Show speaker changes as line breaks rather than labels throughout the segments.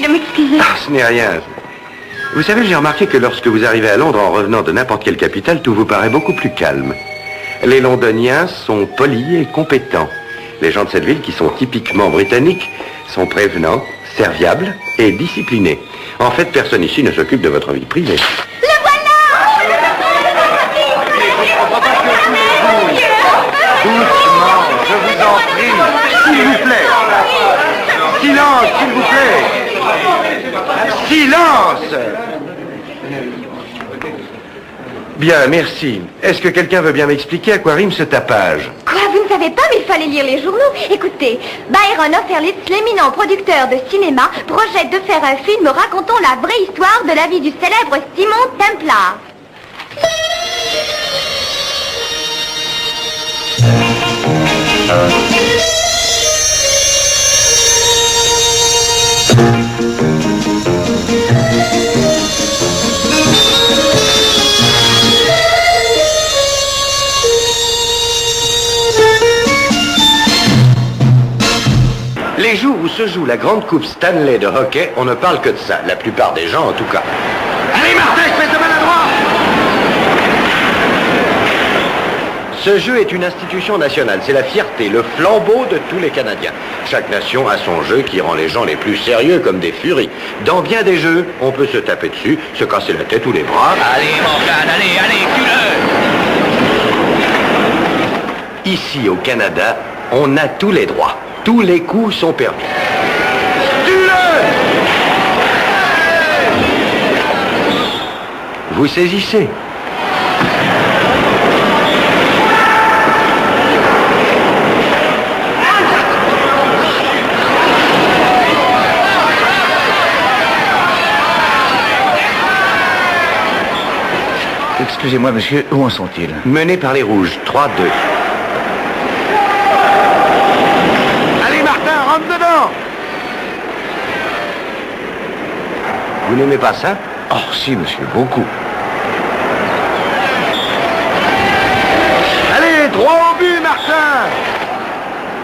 m'excuser.
Ah, ce n'est rien. Vous savez, j'ai remarqué que lorsque vous arrivez à Londres en revenant de n'importe quelle capitale, tout vous paraît beaucoup plus calme. Les Londoniens sont polis et compétents. Les gens de cette ville, qui sont typiquement britanniques, sont prévenants, serviables et disciplinés. En fait, personne ici ne s'occupe de votre vie privée.
Le voilà!
Doucement, je vous en prie. S'il vous plaît. Silence, s'il vous plaît. Silence! Bien, merci. Est-ce que quelqu'un veut bien m'expliquer à quoi rime ce tapage?
Quoi, vous ne savez pas, mais il fallait lire les journaux. Écoutez, Byron Austerlitz, l'éminent producteur de cinéma, projette de faire un film racontant la vraie histoire de la vie du célèbre Simon Templar.
Les jours où se joue la grande coupe Stanley de hockey, on ne parle que de ça. La plupart des gens, en tout cas. Allez, Martin, espèce de maladroit! Ce jeu est une institution nationale. C'est la fierté, le flambeau de tous les Canadiens. Chaque nation a son jeu qui rend les gens les plus sérieux comme des furies. Dans bien des jeux, on peut se taper dessus, se casser la tête ou les bras.
Allez, Morgane, allez, tue-le!
Ici, au Canada, on a tous les droits. Tous les coups sont permis. Tue-le! Vous saisissez.
Excusez-moi, monsieur, où en sont-ils?
Mené par les rouges, 3-2. Allez, Martin, rentre dedans! Vous n'aimez pas ça?
Oh, si, monsieur, beaucoup.
Allez, droit au but, Martin!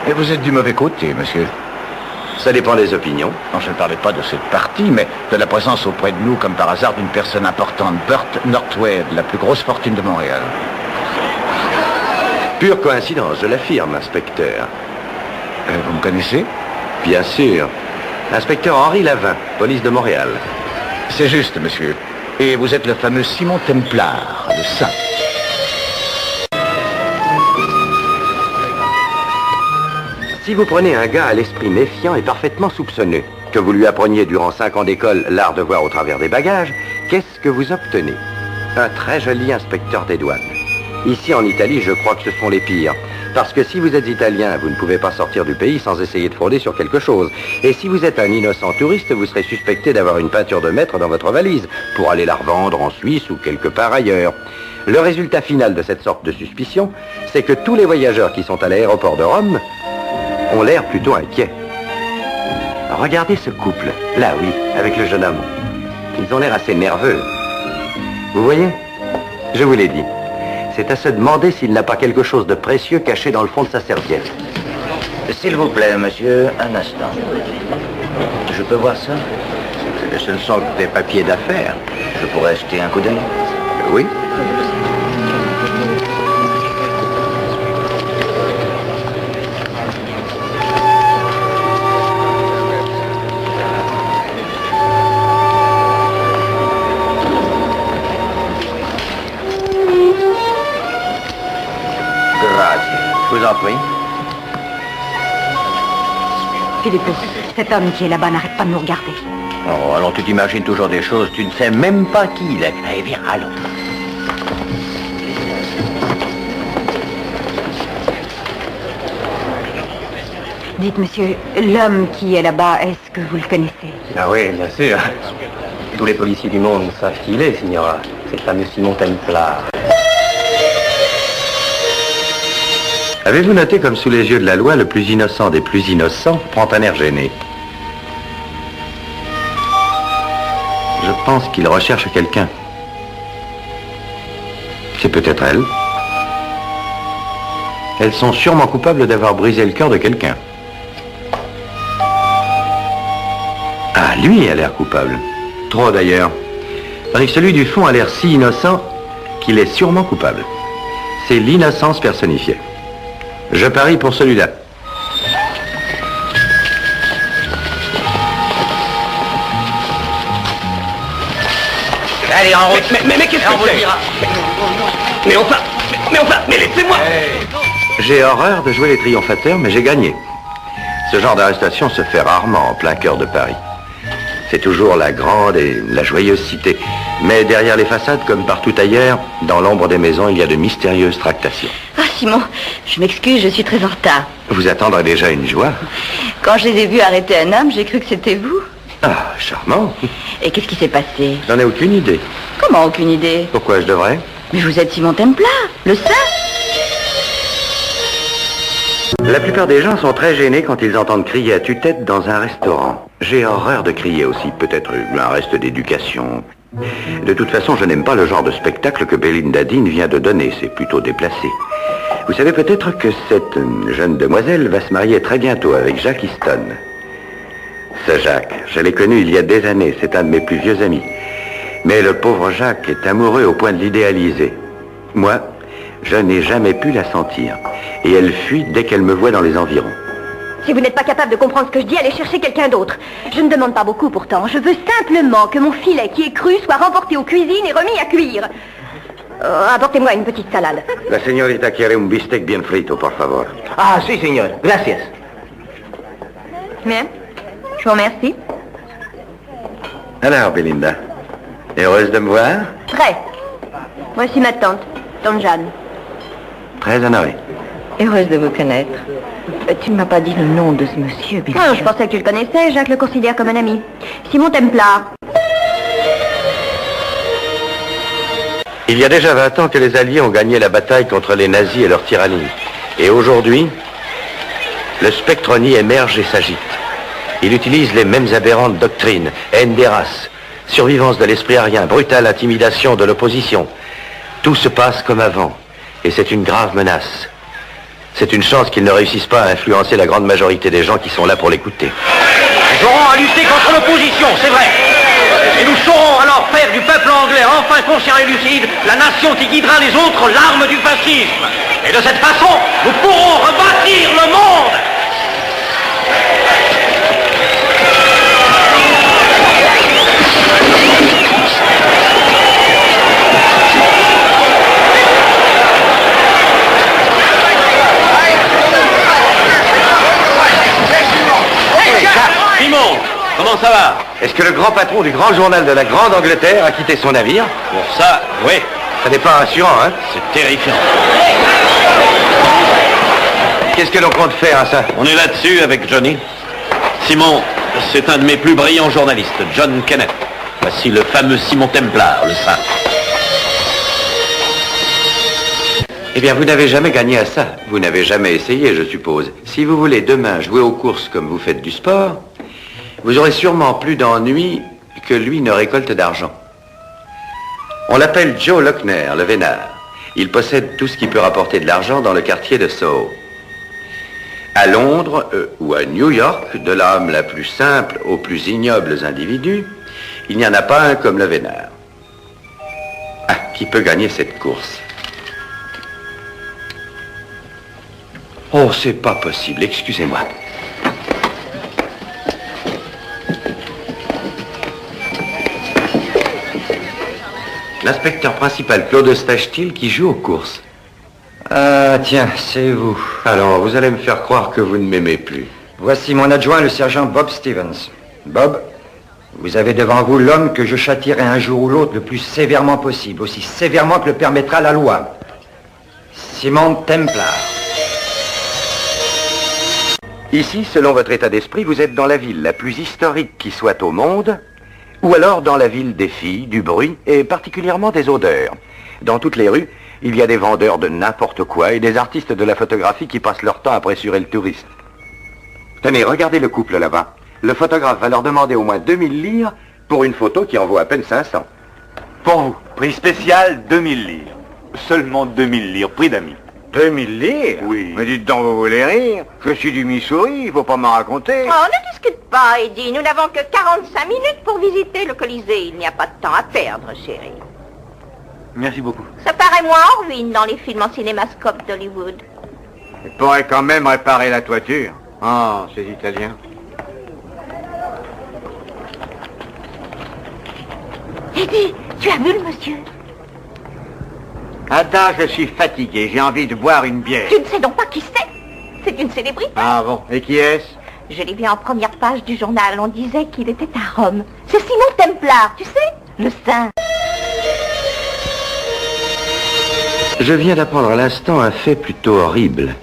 Et vous êtes du mauvais côté, monsieur.
Ça dépend des opinions.
Non, je ne parlais pas de cette partie, mais de la présence auprès de nous, comme par hasard, d'une personne importante, Burt Northway, la plus grosse fortune de Montréal.
Pure coïncidence, je l'affirme, inspecteur.
Vous me connaissez?
Bien sûr. Inspecteur Henri Lavin, police de Montréal.
C'est juste, monsieur. Et vous êtes le fameux Simon Templar, le saint.
Si vous prenez un gars à l'esprit méfiant et parfaitement soupçonneux, que vous lui appreniez durant 5 ans d'école l'art de voir au travers des bagages, qu'est-ce que vous obtenez? Un très joli inspecteur des douanes. Ici en Italie, je crois que ce sont les pires. Parce que si vous êtes italien, vous ne pouvez pas sortir du pays sans essayer de frauder sur quelque chose. Et si vous êtes un innocent touriste, vous serez suspecté d'avoir une peinture de maître dans votre valise pour aller la revendre en Suisse ou quelque part ailleurs. Le résultat final de cette sorte de suspicion, c'est que tous les voyageurs qui sont à l'aéroport de Rome ont l'air plutôt inquiets. Regardez ce couple, là oui, avec le jeune homme. Ils ont l'air assez nerveux. Vous voyez? Je vous l'ai dit. C'est à se demander s'il n'a pas quelque chose de précieux caché dans le fond de sa serviette.
S'il vous plaît, monsieur, un instant. Je peux voir ça?
Ce ne sont que des papiers d'affaires.
Je pourrais jeter un coup d'œil?
Oui. Je vous en prie.
Philippe, cet homme qui est là-bas n'arrête pas de nous regarder.
Oh, alors tu t'imagines toujours des choses, tu ne sais même pas qui il est. Allez, viens, allons.
Dites, monsieur, l'homme qui est là-bas, est-ce que vous le connaissez?
Ah oui, bien sûr. Tous les policiers du monde savent qui il est, signora. C'est le fameux Simon Templar.
Avez-vous noté comme sous les yeux de la loi, le plus innocent des plus innocents prend un air gêné? Je pense qu'il recherche quelqu'un. C'est peut-être elle. Elles sont sûrement coupables d'avoir brisé le cœur de quelqu'un. Ah, lui a l'air coupable. Trop d'ailleurs. Tandis que celui du fond a l'air si innocent qu'il est sûrement coupable. C'est l'innocence personnifiée. Je parie pour celui-là.
Allez, en route.
Mais qu'est-ce que c'est? Mais laissez-moi.
J'ai horreur de jouer les triomphateurs, mais j'ai gagné. Ce genre d'arrestation se fait rarement en plein cœur de Paris. C'est toujours la grande et la joyeuse cité. Mais derrière les façades, comme partout ailleurs, dans l'ombre des maisons, il y a de mystérieuses tractations.
Ah, Simon, je m'excuse, je suis très en retard.
Vous attendre est déjà une joie.
Quand je les ai vus arrêter un homme, j'ai cru que c'était vous.
Ah, charmant.
Et qu'est-ce qui s'est passé?
J'en ai aucune idée.
Comment, aucune idée?
Pourquoi je devrais?
Mais vous êtes Simon Templar, le saint.
La plupart des gens sont très gênés quand ils entendent crier à tue-tête dans un restaurant. J'ai horreur de crier aussi, peut-être un reste d'éducation. De toute façon, je n'aime pas le genre de spectacle que Belinda Dean vient de donner, c'est plutôt déplacé. Vous savez peut-être que cette jeune demoiselle va se marier très bientôt avec Jacques Easton. Ce Jacques, je l'ai connu il y a des années, c'est un de mes plus vieux amis. Mais le pauvre Jacques est amoureux au point de l'idéaliser. Moi, je n'ai jamais pu la sentir. Et elle fuit dès qu'elle me voit dans les environs.
Si vous n'êtes pas capable de comprendre ce que je dis, allez chercher quelqu'un d'autre. Je ne demande pas beaucoup pourtant. Je veux simplement que mon filet qui est cru soit remporté aux cuisines et remis à cuire. Apportez-moi une petite salade.
La señorita quiere un bistec bien frito, por favor.
Ah, si, señor. Gracias.
Bien. Je vous remercie.
Alors, Belinda, heureuse de me voir?
Très. Voici ma tante, tante Jeanne.
Très honorée.
Heureuse de vous connaître. Tu ne m'as pas dit le nom de ce monsieur, Bill.
Ah, je pensais que tu le connaissais. Jacques le considère comme un ami. Simon Templar.
Il y a déjà 20 ans que les Alliés ont gagné la bataille contre les nazis et leur tyrannie. Et aujourd'hui, le spectronie émerge et s'agite. Il utilise les mêmes aberrantes doctrines, haine des races, survivance de l'esprit arien, brutale intimidation de l'opposition. Tout se passe comme avant, et c'est une grave menace. C'est une chance qu'ils ne réussissent pas à influencer la grande majorité des gens qui sont là pour l'écouter.
Nous aurons à lutter contre l'opposition, c'est vrai. Et nous saurons alors faire du peuple anglais enfin conscient et lucide la nation qui guidera les autres l'arme du fascisme. Et de cette façon, nous pourrons rebâtir le monde. Simon, comment ça va?
Est-ce que le grand patron du grand journal de la Grande Angleterre a quitté son navire?
Pour ça, oui,
Ça n'est pas rassurant, hein?
c'est terrifiant.
Qu'est-ce que l'on compte faire à ça?
On est là-dessus avec Johnny. Simon, c'est un de mes plus brillants journalistes, John Kenneth. Voici le fameux Simon Templar, le saint.
Eh bien, vous n'avez jamais gagné à ça. Vous n'avez jamais essayé, je suppose. Si vous voulez demain jouer aux courses comme vous faites du sport, vous aurez sûrement plus d'ennuis que lui ne récolte d'argent. On l'appelle Joe Lochner, le vénard. Il possède tout ce qui peut rapporter de l'argent dans le quartier de Soho. À Londres ou à New York, de l'âme la plus simple aux plus ignobles individus, il n'y en a pas un comme le vénard. Ah, qui peut gagner cette course? Oh, c'est pas possible, excusez-moi. L'inspecteur principal Claude Stachtil qui joue aux courses.
Ah, tiens, c'est vous.
Alors, vous allez me faire croire que vous ne m'aimez plus.
Voici mon adjoint, le sergent Bob Stevens. Bob, vous avez devant vous l'homme que je châtierai un jour ou l'autre le plus sévèrement possible, aussi sévèrement que le permettra la loi. Simon Templar.
Ici, selon votre état d'esprit, vous êtes dans la ville la plus historique qui soit au monde, ou alors dans la ville des filles, du bruit, et particulièrement des odeurs. Dans toutes les rues, il y a des vendeurs de n'importe quoi et des artistes de la photographie qui passent leur temps à pressurer le touriste. Tenez, regardez le couple là-bas. Le photographe va leur demander au moins 2000 livres pour une photo qui en vaut à peine 500. Pour vous.
Prix spécial, 2000 livres. Seulement 2000 livres, prix d'amis.
2000 livres?
Oui.
Mais dites donc, vous voulez rire? Je suis du Missouri, il faut pas m'en raconter.
Oh, ne discute pas.
pas, Eddie. Nous n'avons que 45 minutes pour visiter le Colisée. Il n'y a pas de temps à perdre, chérie.
Merci beaucoup.
Ça paraît moins Orville dans les films en cinémascope d'Hollywood.
Il pourrait quand même réparer la toiture. Ah, ces Italiens.
Eddie, tu as vu le monsieur?
Ada, je suis fatigué. J'ai envie de boire une bière.
Tu ne sais donc pas qui c'est? C'est une célébrité.
Ah bon? Et qui est-ce?
Je l'ai vu en première page du journal. On disait qu'il était à Rome. C'est Simon Templar, tu sais? Le saint.
Je viens d'apprendre à l'instant un fait plutôt horrible.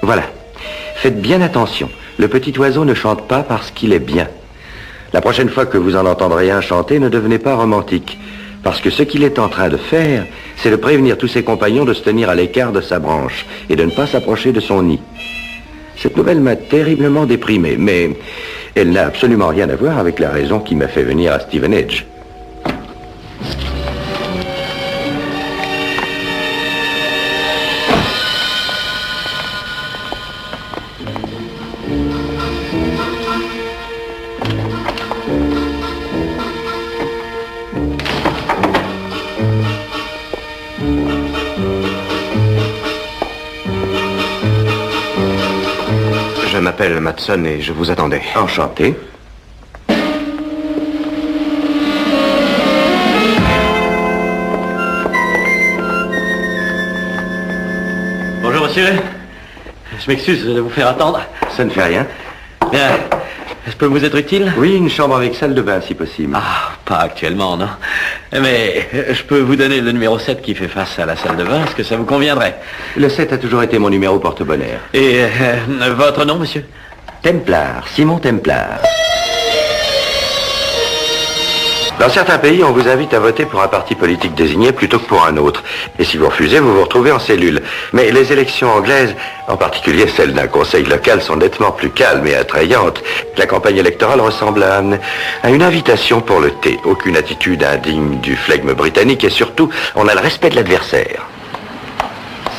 Voilà. Faites bien attention. Le petit oiseau ne chante pas parce qu'il est bien. La prochaine fois que vous en entendrez un chanter, ne devenez pas romantique. Parce que ce qu'il est en train de faire, c'est de prévenir tous ses compagnons de se tenir à l'écart de sa branche et de ne pas s'approcher de son nid. Cette nouvelle m'a terriblement déprimé, mais elle n'a absolument rien à voir avec la raison qui m'a fait venir à Stevenage.
Je m'appelle Matson et je vous attendais.
Enchanté.
Bonjour, monsieur. Je m'excuse de vous faire attendre.
Ça ne fait rien.
Bien. Je peux vous être utile?
Oui, une chambre avec salle de bain, si possible.
Ah, pas actuellement, non. Mais je peux vous donner le numéro 7 qui fait face à la salle de bain. Est-ce que ça vous conviendrait?
Le 7 a toujours été mon numéro porte-bonheur.
Et votre nom, monsieur?
Templar, Simon Templar. Dans certains pays, on vous invite à voter pour un parti politique désigné plutôt que pour un autre. Et si vous refusez, vous vous retrouvez en cellule. Mais les élections anglaises, en particulier celles d'un conseil local, sont nettement plus calmes et attrayantes. La campagne électorale ressemble à une invitation pour le thé. Aucune attitude indigne du flegme britannique et surtout, on a le respect de l'adversaire.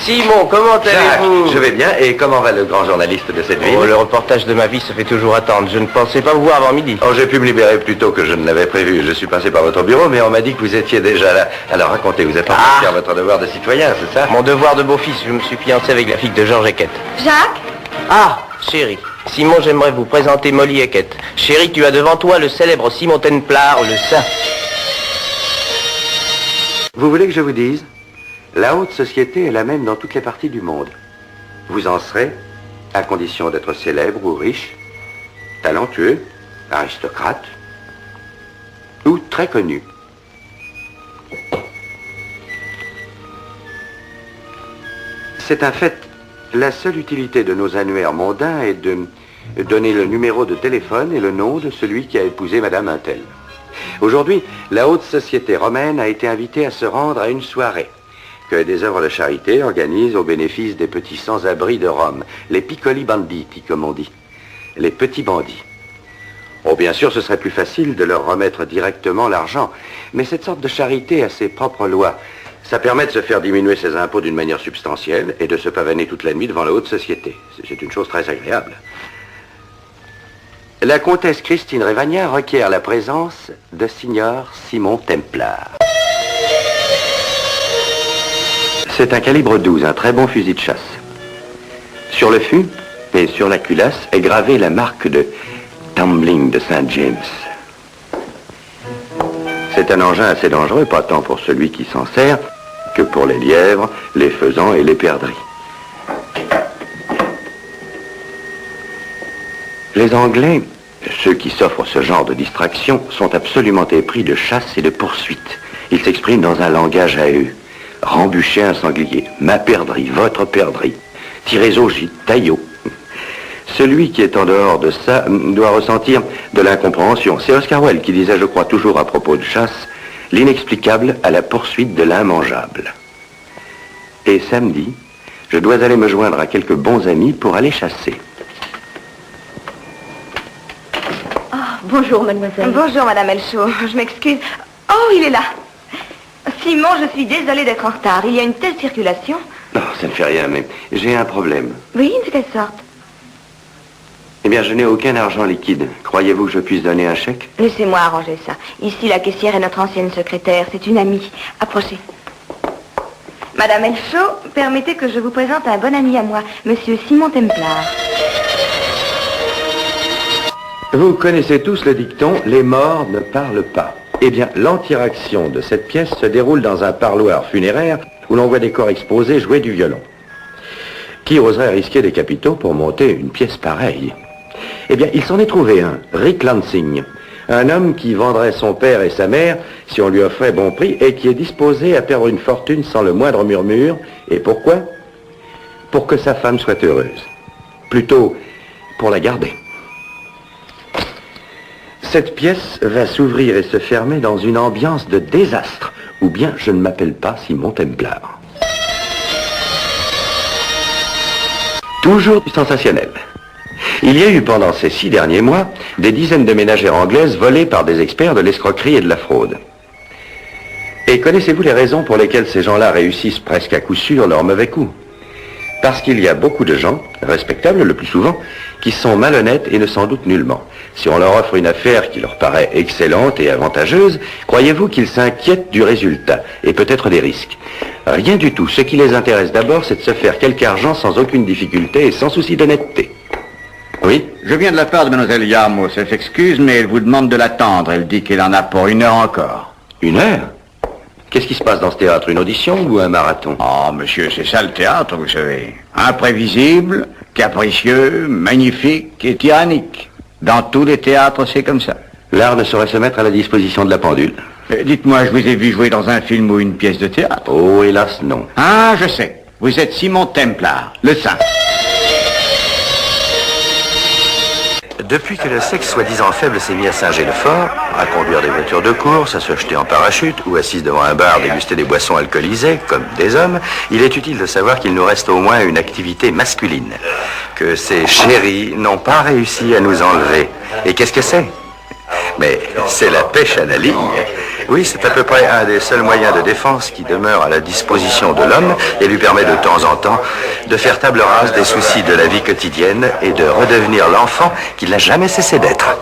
Simon, comment allez-vous?
Je vais bien. Et comment va le grand journaliste de cette ville?
Oh, le reportage de ma vie se fait toujours attendre. Je ne pensais pas vous voir avant midi.
Oh, j'ai pu me libérer plus tôt que je ne l'avais prévu. Je suis passé par votre bureau, mais on m'a dit que vous étiez déjà là. Alors racontez, vous êtes en train de faire votre devoir de citoyen, c'est ça?
Mon devoir de beau-fils, je me suis fiancé avec la fille de Georges Eckett.
Jacques?
Ah, chérie. Simon, j'aimerais vous présenter Molly Eckett. Chérie, tu as devant toi le célèbre Simon Templar, le saint.
Vous voulez que je vous dise? La haute société est la même dans toutes les parties du monde. Vous en serez, à condition d'être célèbre ou riche, talentueux, aristocrate, ou très connu. C'est un fait. La seule utilité de nos annuaires mondains est de donner le numéro de téléphone et le nom de celui qui a épousé Madame Untel. Aujourd'hui, la haute société romaine a été invitée à se rendre à une soirée que des œuvres de charité organisent au bénéfice des petits sans-abri de Rome, les piccoli banditi, comme on dit, les petits bandits. Oh, bien sûr, ce serait plus facile de leur remettre directement l'argent, mais cette sorte de charité a ses propres lois. Ça permet de se faire diminuer ses impôts d'une manière substantielle et de se pavaner toute la nuit devant la haute société. C'est une chose très agréable. La comtesse Christine Révagna requiert la présence de signor Simon Templar. C'est un calibre 12, un très bon fusil de chasse. Sur le fût et sur la culasse est gravée la marque de Tumbling de Saint James. C'est un engin assez dangereux, pas tant pour celui qui s'en sert que pour les lièvres, les faisans et les perdrix. Les Anglais, ceux qui s'offrent ce genre de distraction, sont absolument épris de chasse et de poursuite. Ils s'expriment dans un langage à eux. Rembûcher un sanglier, ma perdrix, votre perdrix, tirez au gîte, taillot. Celui qui est en dehors de ça doit ressentir de l'incompréhension. C'est Oscar Wilde qui disait, je crois toujours à propos de chasse, l'inexplicable à la poursuite de l'immangeable. Et samedi, je dois aller me joindre à quelques bons amis pour aller chasser.
Oh, bonjour, mademoiselle. Bonjour, madame Elchaud. Je m'excuse. Oh, il est là. Simon, je suis désolée d'être en retard. Il y a une telle circulation.
Non, ça ne fait rien, mais j'ai un problème.
Oui, de quelle sorte?
Eh bien, je n'ai aucun argent liquide. Croyez-vous que je puisse donner un chèque?
Laissez-moi arranger ça. Ici, la caissière est notre ancienne secrétaire. C'est une amie. Approchez. Madame Elchaud, permettez que je vous présente un bon ami à moi, Monsieur Simon Templar.
Vous connaissez tous le dicton « Les morts ne parlent pas ». Eh bien, l'antiraction de cette pièce se déroule dans un parloir funéraire où l'on voit des corps exposés jouer du violon. Qui oserait risquer des capitaux pour monter une pièce pareille? Eh bien, il s'en est trouvé un, Rick Lansing, un homme qui vendrait son père et sa mère si on lui offrait bon prix et qui est disposé à perdre une fortune sans le moindre murmure. Et pourquoi? Pour que sa femme soit heureuse. Plutôt, pour la garder. Cette pièce va s'ouvrir et se fermer dans une ambiance de désastre, ou bien je ne m'appelle pas Simon Templar. Toujours du sensationnel. Il y a eu pendant ces 6 derniers mois des dizaines de ménagères anglaises volées par des experts de l'escroquerie et de la fraude. Et connaissez-vous les raisons pour lesquelles ces gens-là réussissent presque à coup sûr leur mauvais coup? Parce qu'il y a beaucoup de gens, respectables le plus souvent, qui sont malhonnêtes et ne s'en doutent nullement. Si on leur offre une affaire qui leur paraît excellente et avantageuse, croyez-vous qu'ils s'inquiètent du résultat et peut-être des risques? Rien du tout. Ce qui les intéresse d'abord, c'est de se faire quelque argent sans aucune difficulté et sans souci d'honnêteté. Oui?
Je viens de la part de Mlle Yarmouth. Elle s'excuse, mais elle vous demande de l'attendre. Elle dit qu'elle en a pour 1 heure encore.
1 heure? Qu'est-ce qui se passe dans ce théâtre? Une audition ou un marathon?
Oh, monsieur, c'est ça le théâtre, vous savez. Imprévisible, capricieux, magnifique et tyrannique. Dans tous les théâtres, c'est comme ça.
L'art ne saurait se mettre à la disposition de la pendule.
Dites-moi, je vous ai vu jouer dans un film ou une pièce de théâtre.
Oh, hélas, non.
Ah, je sais. Vous êtes Simon Templar, le saint.
Depuis que le sexe soi-disant faible s'est mis à singer le fort, à conduire des voitures de course, à se jeter en parachute ou assise devant un bar déguster des boissons alcoolisées, comme des hommes, il est utile de savoir qu'il nous reste au moins une activité masculine, que ces chéris n'ont pas réussi à nous enlever. Et qu'est-ce que c'est? Mais c'est la pêche à la ligne. Oui, c'est à peu près un des seuls moyens de défense qui demeure à la disposition de l'homme et lui permet de temps en temps de faire table rase des soucis de la vie quotidienne et de redevenir l'enfant qu'il n'a jamais cessé d'être.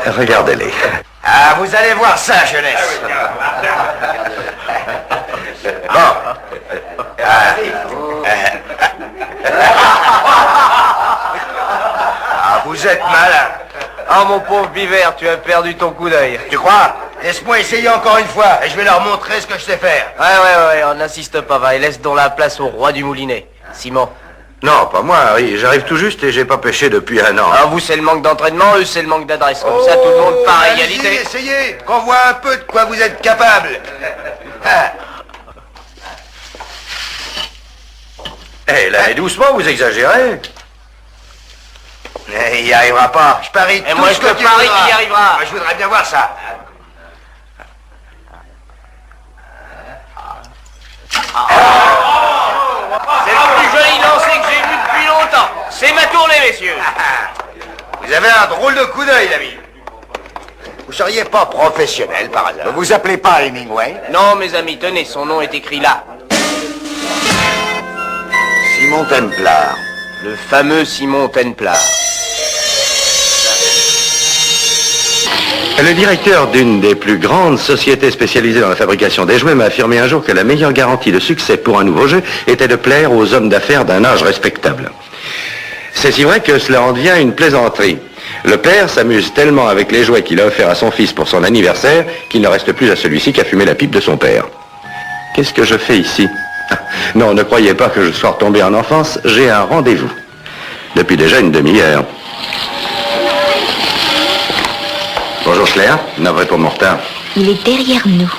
Regardez-les.
Ah, vous allez voir ça, jeunesse. Bon. Ah, vous êtes malin.
Ah, mon pauvre Biver, tu as perdu ton coup d'œil.
Tu crois? Laisse-moi essayer encore une fois et je vais leur montrer ce que je sais faire.
Ouais, on n'insiste pas, va, et laisse donc la place au roi du moulinet. Simon.
Non, pas moi, Harry. J'arrive tout juste et j'ai pas pêché depuis 1 an.
Ah, vous, c'est le manque d'entraînement, eux, c'est le manque d'adresse. Comme ça, tout le monde part à égalité.
Essayez, qu'on voit un peu de quoi vous êtes capable.
Eh, là, doucement, vous exagérez.
Il n'y arrivera pas. Je parie
Et
tout
moi,
ce
je
que
te
tu
parie
voudras.
qu'il y arrivera.
Moi, je voudrais bien voir ça.
C'est le plus joli lancer que j'ai vu depuis longtemps. C'est ma tournée, messieurs.
Vous avez un drôle de coup d'œil, l'ami. Vous seriez pas professionnel, par hasard? Vous vous appelez pas Hemingway?
Non, mes amis, tenez, son nom est écrit là.
Simon Templar.
Le fameux Simon Templar.
Le directeur d'une des plus grandes sociétés spécialisées dans la fabrication des jouets m'a affirmé un jour que la meilleure garantie de succès pour un nouveau jeu était de plaire aux hommes d'affaires d'un âge respectable. C'est si vrai que cela en devient une plaisanterie. Le père s'amuse tellement avec les jouets qu'il a offerts à son fils pour son anniversaire qu'il ne reste plus à celui-ci qu'à fumer la pipe de son père. Qu'est-ce que je fais ici? Non, ne croyez pas que je sois retombé en enfance, j'ai un rendez-vous. Depuis déjà une demi-heure. Bonjour Claire, navré pour mon retard.
Il est derrière nous.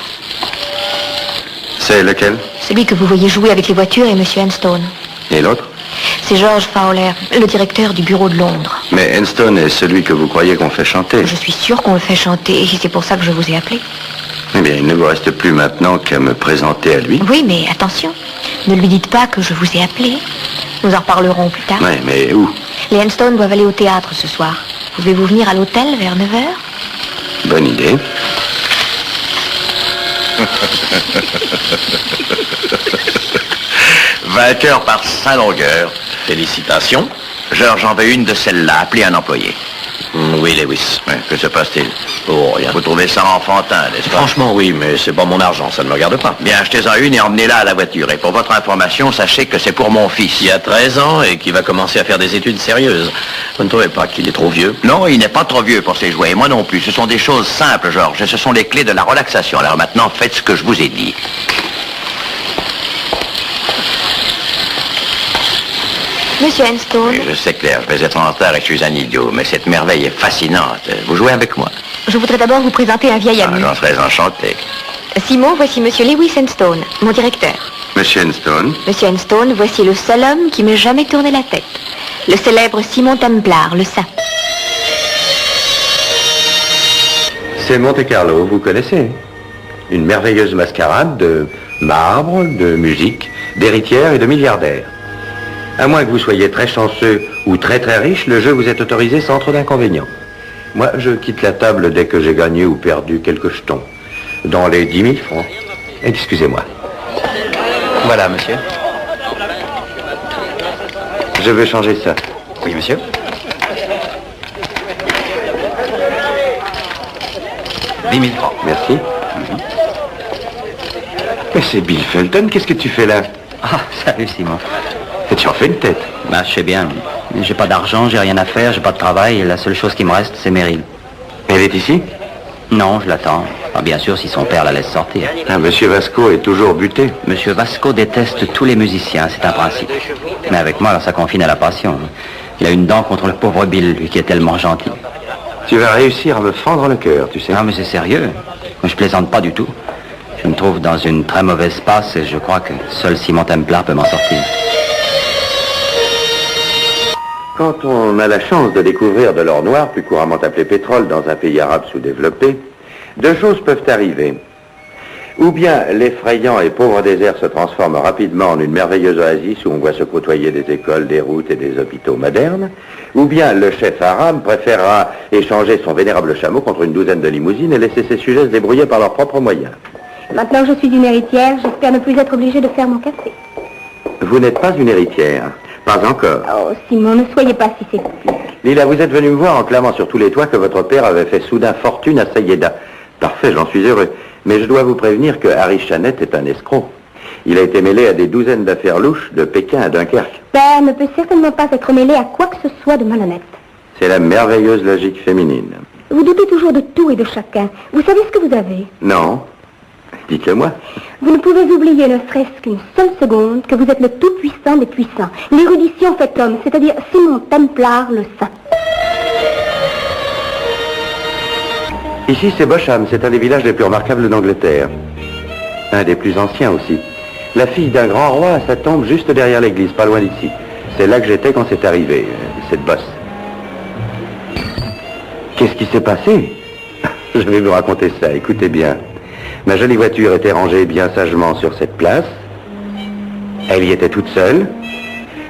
C'est lequel?
Celui que vous voyez jouer avec les voitures est Monsieur Enstone.
Et l'autre?
C'est George Fowler, le directeur du bureau de Londres.
Mais Enstone est celui que vous croyez qu'on fait chanter.
Je suis sûre qu'on le fait chanter, et c'est pour ça que je vous ai appelé.
Eh bien, il ne vous reste plus maintenant qu'à me présenter à lui.
Oui, mais attention, ne lui dites pas que je vous ai appelé. Nous en reparlerons plus tard.
Oui, mais où?
Les Enstone doivent aller au théâtre ce soir. Pouvez-vous venir à l'hôtel vers 9h?
Bonne idée.
20 heures par 5 longueurs. Félicitations. George en veut une de celles-là. Appelez un employé.
Oui, Lewis.
Oui, que se passe-t-il?
Oh, rien.
Vous trouvez ça enfantin, n'est-ce pas?
Franchement, oui, mais c'est pas mon argent, ça ne me regarde pas.
Bien, achetez-en une et emmenez-la à la voiture. Et pour votre information, sachez que c'est pour mon fils.
Il a 13 ans et qui va commencer à faire des études sérieuses. Vous ne trouvez pas qu'il est trop vieux?
Non, il n'est pas trop vieux pour ces jouets. Et moi non plus. Ce sont des choses simples, George. Et ce sont les clés de la relaxation. Alors maintenant, faites ce que je vous ai dit.
Monsieur Enstone,
Oui, je sais, Claire, je vais être en retard et je suis un idiot, mais cette merveille est fascinante. Vous jouez avec moi?
je voudrais d'abord vous présenter un vieil ami.
J'en serais enchanté.
Simon, voici Monsieur Lewis Enstone, mon directeur.
Monsieur Enstone,
Monsieur Enstone, voici le seul homme qui m'ait jamais tourné la tête. Le célèbre Simon Templar, le saint.
c'est Monte Carlo, vous connaissez? Une merveilleuse mascarade de marbre, de musique, d'héritières et de milliardaires. À moins que vous soyez très chanceux ou très très riche, le jeu vous est autorisé sans trop d'inconvénients. Moi, je quitte la table dès que j'ai gagné ou perdu quelques jetons. Dans les 10 000 francs. Excusez-moi.
Voilà, monsieur.
Je veux changer ça.
Oui, monsieur. $10 000 francs.
Merci. Mais c'est Bill Felton, qu'est-ce que tu fais là?
Ah, salut Simon.
Et tu en fais une tête.
Bah, je sais bien. J'ai pas d'argent, j'ai rien à faire, j'ai pas de travail, et la seule chose qui me reste, c'est Meryl.
Elle est ici?
Non, je l'attends. Ah, bien sûr, si son père la laisse sortir.
Ah, Monsieur Vasco est toujours buté.
Monsieur Vasco déteste tous les musiciens, c'est un principe. Mais avec moi, alors, ça confine à la passion. Il a une dent contre le pauvre Bill, lui qui est tellement gentil.
Tu vas réussir à me fendre le cœur, tu sais.
Non, mais c'est sérieux. Je plaisante pas du tout. Je me trouve dans une très mauvaise passe et je crois que seul Simon Templar peut m'en sortir.
Quand on a la chance de découvrir de l'or noir, plus couramment appelé pétrole, dans un pays arabe sous-développé, deux choses peuvent arriver. Ou bien l'effrayant et pauvre désert se transforme rapidement en une merveilleuse oasis où on voit se côtoyer des écoles, des routes et des hôpitaux modernes, ou bien le chef arabe préférera échanger son vénérable chameau contre une douzaine de limousines et laisser ses sujets se débrouiller par leurs propres moyens.
Maintenant que je suis une héritière, j'espère ne plus être obligée de faire mon café.
Vous n'êtes pas une héritière. Pas encore.
Oh, Simon, ne soyez pas si sceptique.
Lila, vous êtes venu me voir en clamant sur tous les toits que votre père avait fait soudain fortune à Sayeda. Parfait, j'en suis heureux. Mais je dois vous prévenir que Harry Chanette est un escroc. Il a été mêlé à des douzaines d'affaires louches de Pékin à Dunkerque.
Père ne peut certainement pas être mêlé à quoi que ce soit de malhonnête.
C'est la merveilleuse logique féminine.
Vous doutez toujours de tout et de chacun. Vous savez ce que vous avez?
Non. Dites-le-moi.
Vous ne pouvez oublier ne serait-ce qu'une seule seconde que vous êtes le tout-puissant des puissants. L'érudition fait homme, c'est-à-dire Simon Templar, le saint.
Ici, c'est Bosham. C'est un des villages les plus remarquables d'Angleterre. Un des plus anciens aussi. La fille d'un grand roi a sa tombe juste derrière l'église, pas loin d'ici. C'est là que j'étais quand c'est arrivé, cette bosse. Qu'est-ce qui s'est passé? Je vais vous raconter ça, écoutez bien. Ma jolie voiture était rangée bien sagement sur cette place. Elle y était toute seule.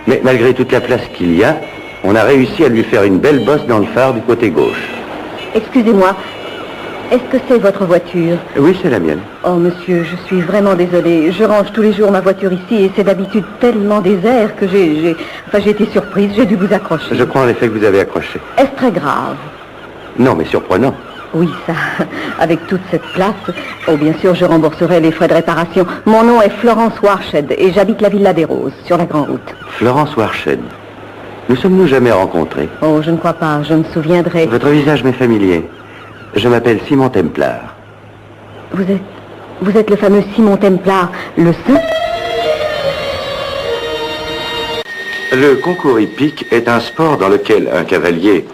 Mais malgré toute la place qu'il y a, on a réussi à lui faire une belle bosse dans le phare du côté gauche.
Excusez-moi, est-ce que c'est votre voiture?
Oui, c'est la mienne.
Oh, monsieur, je suis vraiment désolée. Je range tous les jours ma voiture ici et c'est d'habitude tellement désert que j'ai été surprise, j'ai dû vous accrocher.
Je crois en effet que vous avez accroché.
Est-ce très grave?
Non, mais surprenant.
Oui, ça, avec toute cette place, oh, bien sûr, je rembourserai les frais de réparation. Mon nom est Florence Warshed et j'habite la Villa des Roses, sur la Grande Route.
Florence Warshed. Nous sommes-nous jamais rencontrés?
Oh, je ne crois pas, je me souviendrai.
Votre visage m'est familier. Je m'appelle Simon Templar.
Vous êtes le fameux Simon Templar, le saint?
Le concours hippique est un sport dans lequel un cavalier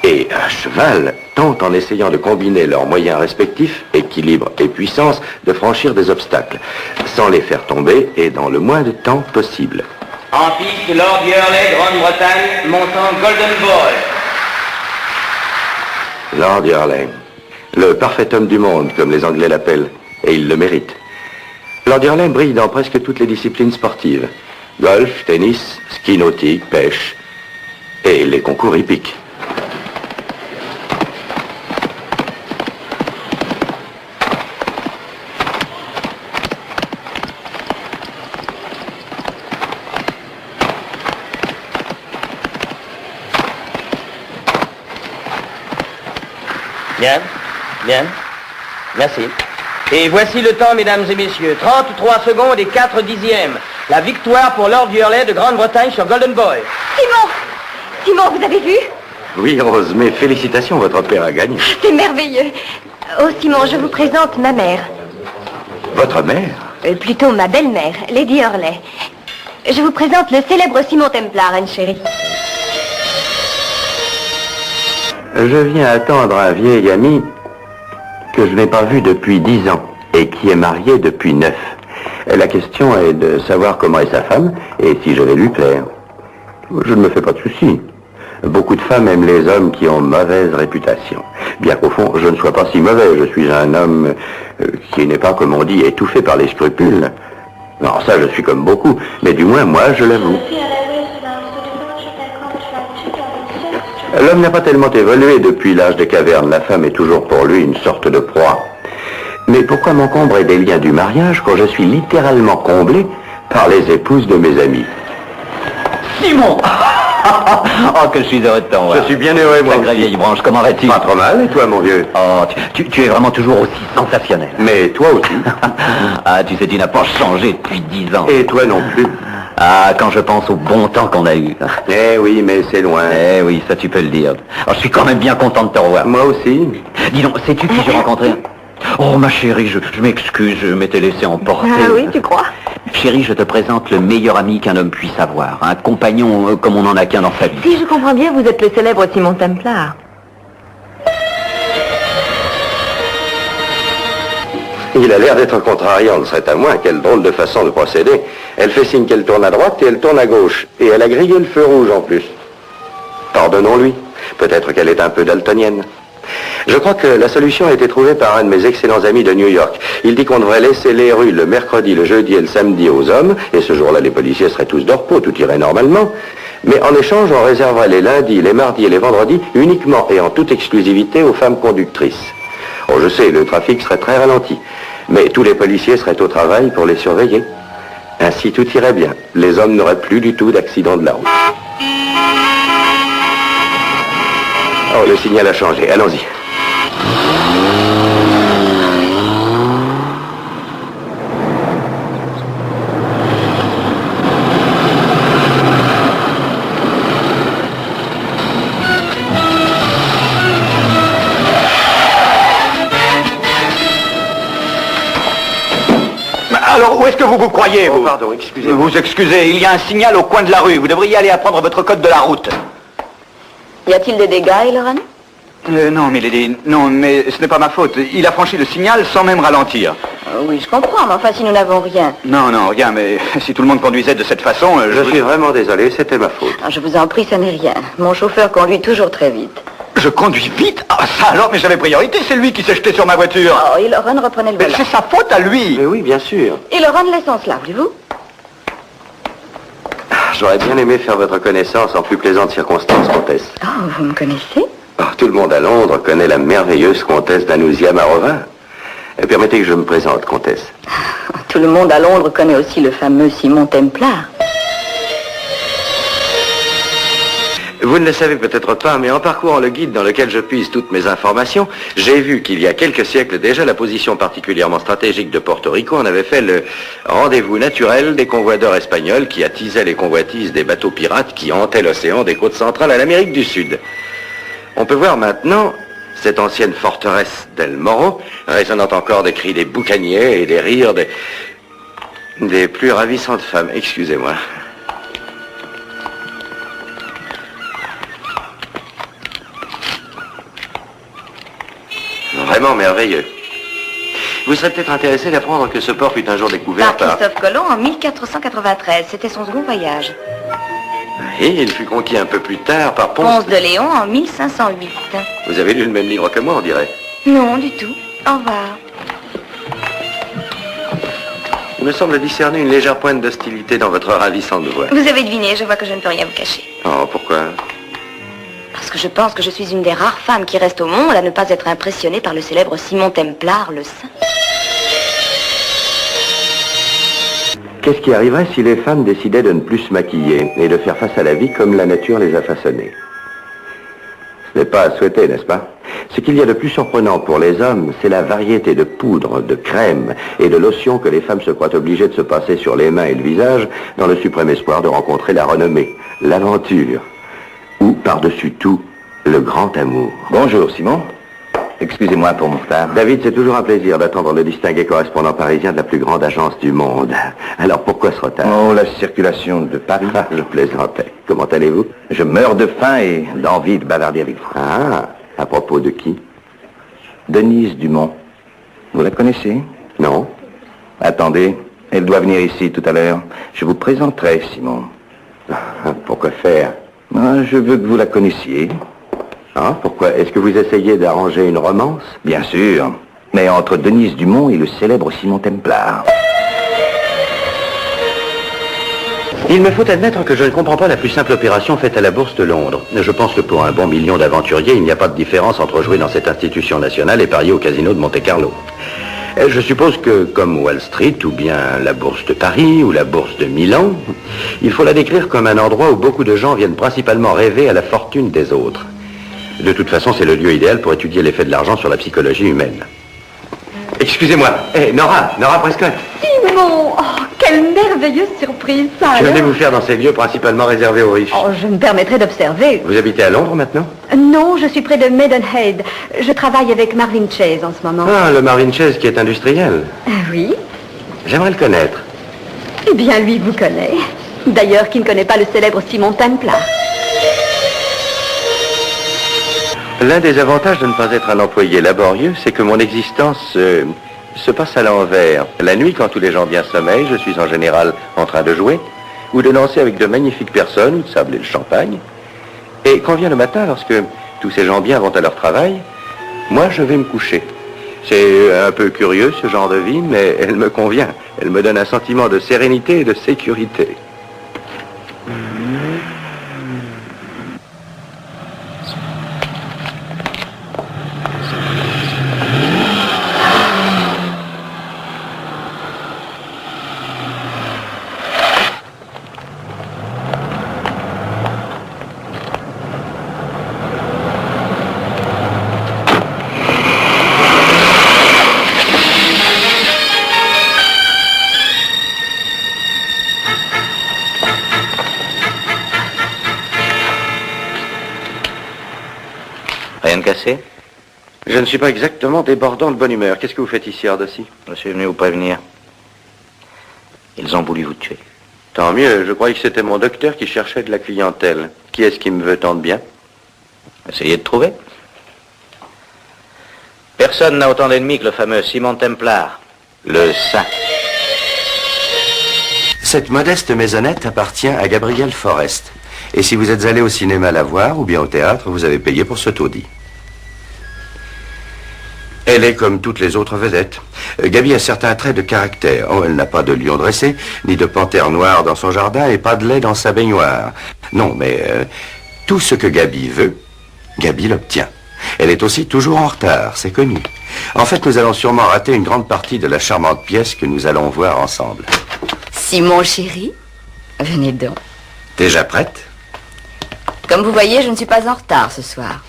et un cheval tentent, en essayant de combiner leurs moyens respectifs, équilibre et puissance, de franchir des obstacles, sans les faire tomber et dans le moins de temps possible.
En piste, Lord Hurley, Grande-Bretagne, montant Golden Boy.
Lord Hurley, le parfait homme du monde, comme les Anglais l'appellent, et il le mérite. Lord Hurley brille dans presque toutes les disciplines sportives. Golf, tennis, ski nautique, pêche et les concours hippiques.
Bien, bien. Merci. Et voici le temps, mesdames et messieurs. 33 secondes et 4 dixièmes. La victoire pour Lord Hurley de Grande-Bretagne sur Golden Boy.
Simon, vous avez vu?
Oui, Rose, mais félicitations, votre père a gagné.
C'est merveilleux. Oh, Simon, je vous présente ma mère.
Votre mère?
Plutôt ma belle-mère, Lady Hurley. Je vous présente le célèbre Simon Templar, Anne chérie.
Je viens attendre un vieil ami que je n'ai pas vu depuis 10 ans et qui est marié depuis 9. La question est de savoir comment est sa femme et si je vais lui plaire. Je ne me fais pas de soucis. Beaucoup de femmes aiment les hommes qui ont mauvaise réputation. Bien qu'au fond, je ne sois pas si mauvais. Je suis un homme qui n'est pas, comme on dit, étouffé par les scrupules. Non, ça, je suis comme beaucoup. Mais du moins, moi, je l'avoue. L'homme n'a pas tellement évolué depuis l'âge des cavernes. La femme est toujours pour lui une sorte de proie. Mais pourquoi m'encombrer des liens du mariage quand je suis littéralement comblé par les épouses de mes amis?
Simon! Oh, que je suis heureux de t'en
Je suis bien heureux, moi.
Sacrée vieille branche, comment vas-tu?
Pas trop mal, et toi, mon vieux?
Oh, tu es vraiment toujours aussi sensationnel.
Mais toi aussi.
Ah, tu sais, tu n'as pas changé depuis 10 ans.
Et toi non plus.
Ah, quand je pense au bon temps qu'on a eu.
Eh oui, mais c'est loin.
Eh oui, ça tu peux le dire. Oh, je suis quand même bien content de te revoir.
Moi aussi.
Dis donc, sais-tu qui j'ai rencontré? Oh, ma chérie, je m'excuse, je m'étais laissé emporter.
Ah oui, tu crois?
Chérie, je te présente le meilleur ami qu'un homme puisse avoir. Un compagnon comme on n'en a qu'un dans sa vie.
Si je comprends bien, vous êtes le célèbre Simon Templar.
Il a l'air d'être contrarié, on ne serait à moins. Quelle drôle de façon de procéder. Elle fait signe qu'elle tourne à droite et elle tourne à gauche. Et elle a grillé le feu rouge en plus. Pardonnons-lui. Peut-être qu'elle est un peu daltonienne. Je crois que la solution a été trouvée par un de mes excellents amis de New York. Il dit qu'on devrait laisser les rues le mercredi, le jeudi et le samedi aux hommes, et ce jour-là, les policiers seraient tous de repos, tout irait normalement. Mais en échange, on réserverait les lundis, les mardis et les vendredis uniquement et en toute exclusivité aux femmes conductrices. Oh, je sais, le trafic serait très ralenti, mais tous les policiers seraient au travail pour les surveiller. Ainsi, tout irait bien. Les hommes n'auraient plus du tout d'accident de la route. Oh, le signal a changé. Allons-y.
Alors, où est-ce que vous croyez, vous?
Oh, pardon, excusez-moi.
Vous excusez, il y a un signal au coin de la rue. Vous devriez aller apprendre votre code de la route.
Y a-t-il des dégâts, Aileron?
Non, Milady, non, mais ce n'est pas ma faute. Il a franchi le signal sans même ralentir.
Oui, je comprends, mais enfin, si nous n'avons rien.
Non, rien, mais si tout le monde conduisait de cette façon...
Je suis vraiment désolé, c'était ma faute.
Ah, je vous en prie, ça n'est rien. Mon chauffeur conduit toujours très vite.
Je conduis vite? Ah, ça alors, mais j'avais priorité, c'est lui qui s'est jeté sur ma voiture.
Oh, Aileron reprenait le
Mais
volant.
c'est sa faute à lui.
Mais oui, bien sûr.
Aileron, laissons cela, voulez-vous?
J'aurais bien aimé faire votre connaissance en plus plaisantes circonstances, comtesse.
Oh, vous me connaissez?
Oh, tout le monde à Londres connaît la merveilleuse comtesse d'Anousia-Marovin. Permettez que je me présente, comtesse.
Tout le monde à Londres connaît aussi le fameux Simon Templar.
Vous ne le savez peut-être pas, mais en parcourant le guide dans lequel je puise toutes mes informations, j'ai vu qu'il y a quelques siècles déjà, la position particulièrement stratégique de Porto Rico en avait fait le rendez-vous naturel des convoyeurs espagnols qui attisaient les convoitises des bateaux pirates qui hantaient l'océan des côtes centrales à l'Amérique du Sud. On peut voir maintenant cette ancienne forteresse d'El Moro, résonnant encore des cris des boucaniers et des rires des plus ravissantes femmes. Excusez-moi. Vraiment merveilleux. Vous serez peut-être intéressé d'apprendre que ce port fut un jour découvert
Par Christophe Colomb en 1493. C'était son second voyage.
Et il fut conquis un peu plus tard par
Ponce de Léon en 1508.
Vous avez lu le même livre que moi, on dirait.
Non, du tout. Au revoir.
Il me semble discerner une légère pointe d'hostilité dans votre ravissante voix.
Vous avez deviné, je vois que je ne peux rien vous cacher.
Oh, pourquoi?
Parce que je pense que je suis une des rares femmes qui restent au monde à ne pas être impressionnée par le célèbre Simon Templar, le saint.
Qu'est-ce qui arriverait si les femmes décidaient de ne plus se maquiller et de faire face à la vie comme la nature les a façonnées? Ce n'est pas à souhaiter, n'est-ce pas? Ce qu'il y a de plus surprenant pour les hommes, c'est la variété de poudres, de crèmes et de lotions que les femmes se croient obligées de se passer sur les mains et le visage dans le suprême espoir de rencontrer la renommée, l'aventure, ou par-dessus tout, le grand amour.
Bonjour, Simon. Excusez-moi pour mon retard.
David, c'est toujours un plaisir d'attendre le distingué correspondant parisien de la plus grande agence du monde. Alors pourquoi ce retard?
Oh, la circulation de Paris.
Ah, je plaisantais. Comment allez-vous?
Je meurs de faim et d'envie de bavarder avec vous.
Ah, à propos de qui?
Denise Dumont. Vous la connaissez?
Non.
Attendez, elle doit venir ici tout à l'heure. Je vous présenterai, Simon.
Pourquoi faire?
Je veux que vous la connaissiez.
Ah, pourquoi? Est-ce que vous essayez d'arranger une romance?
Bien sûr, mais entre Denise Dumont et le célèbre Simon Templar.
Il me faut admettre que je ne comprends pas la plus simple opération faite à la Bourse de Londres. Je pense que pour un bon million d'aventuriers, il n'y a pas de différence entre jouer dans cette institution nationale et parier au casino de Monte-Carlo. Je suppose que, comme Wall Street, ou bien la Bourse de Paris, ou la Bourse de Milan, il faut la décrire comme un endroit où beaucoup de gens viennent principalement rêver à la fortune des autres. De toute façon, c'est le lieu idéal pour étudier l'effet de l'argent sur la psychologie humaine. Excusez-moi. Nora Prescott.
Simon, quelle merveilleuse surprise, ça.
Que venez-vous faire dans ces lieux principalement réservés aux riches?
Je me permettrai d'observer.
Vous habitez à Londres maintenant?
Non, je suis près de Maidenhead. Je travaille avec Marvin Chase en ce moment.
Ah, le Marvin Chase qui est industriel.
Oui.
J'aimerais le connaître.
Eh bien, lui vous connaît. D'ailleurs, qui ne connaît pas le célèbre Simon Templar?
L'un des avantages de ne pas être un employé laborieux, c'est que mon existence se passe à l'envers. La nuit, quand tous les gens bien sommeillent, je suis en général en train de jouer, ou de danser avec de magnifiques personnes, ou de sabler le champagne. Et quand vient le matin, lorsque tous ces gens bien vont à leur travail, moi je vais me coucher. C'est un peu curieux ce genre de vie, mais elle me convient. Elle me donne un sentiment de sérénité et de sécurité.
Rien de cassé?
Je ne suis pas exactement débordant de bonne humeur. Qu'est-ce que vous faites ici, Ardossi?
Je suis venu vous prévenir. Ils ont voulu vous tuer.
Tant mieux, je croyais que c'était mon docteur qui cherchait de la clientèle. Qui est-ce qui me veut tant de bien?
Essayez de trouver. Personne n'a autant d'ennemis que le fameux Simon Templar, le saint.
Cette modeste maisonnette appartient à Gabrielle Forrest. Et si vous êtes allé au cinéma la voir ou bien au théâtre, vous avez payé pour ce taudis. Elle est comme toutes les autres vedettes. Gabi a certains traits de caractère. Oh, elle n'a pas de lion dressé, ni de panthère noire dans son jardin et pas de lait dans sa baignoire. Non, mais tout ce que Gabi veut, Gabi l'obtient. Elle est aussi toujours en retard, c'est connu. En fait, nous allons sûrement rater une grande partie de la charmante pièce que nous allons voir ensemble.
Simon, chéri, venez donc.
Déjà prête?
Comme vous voyez, je ne suis pas en retard ce soir.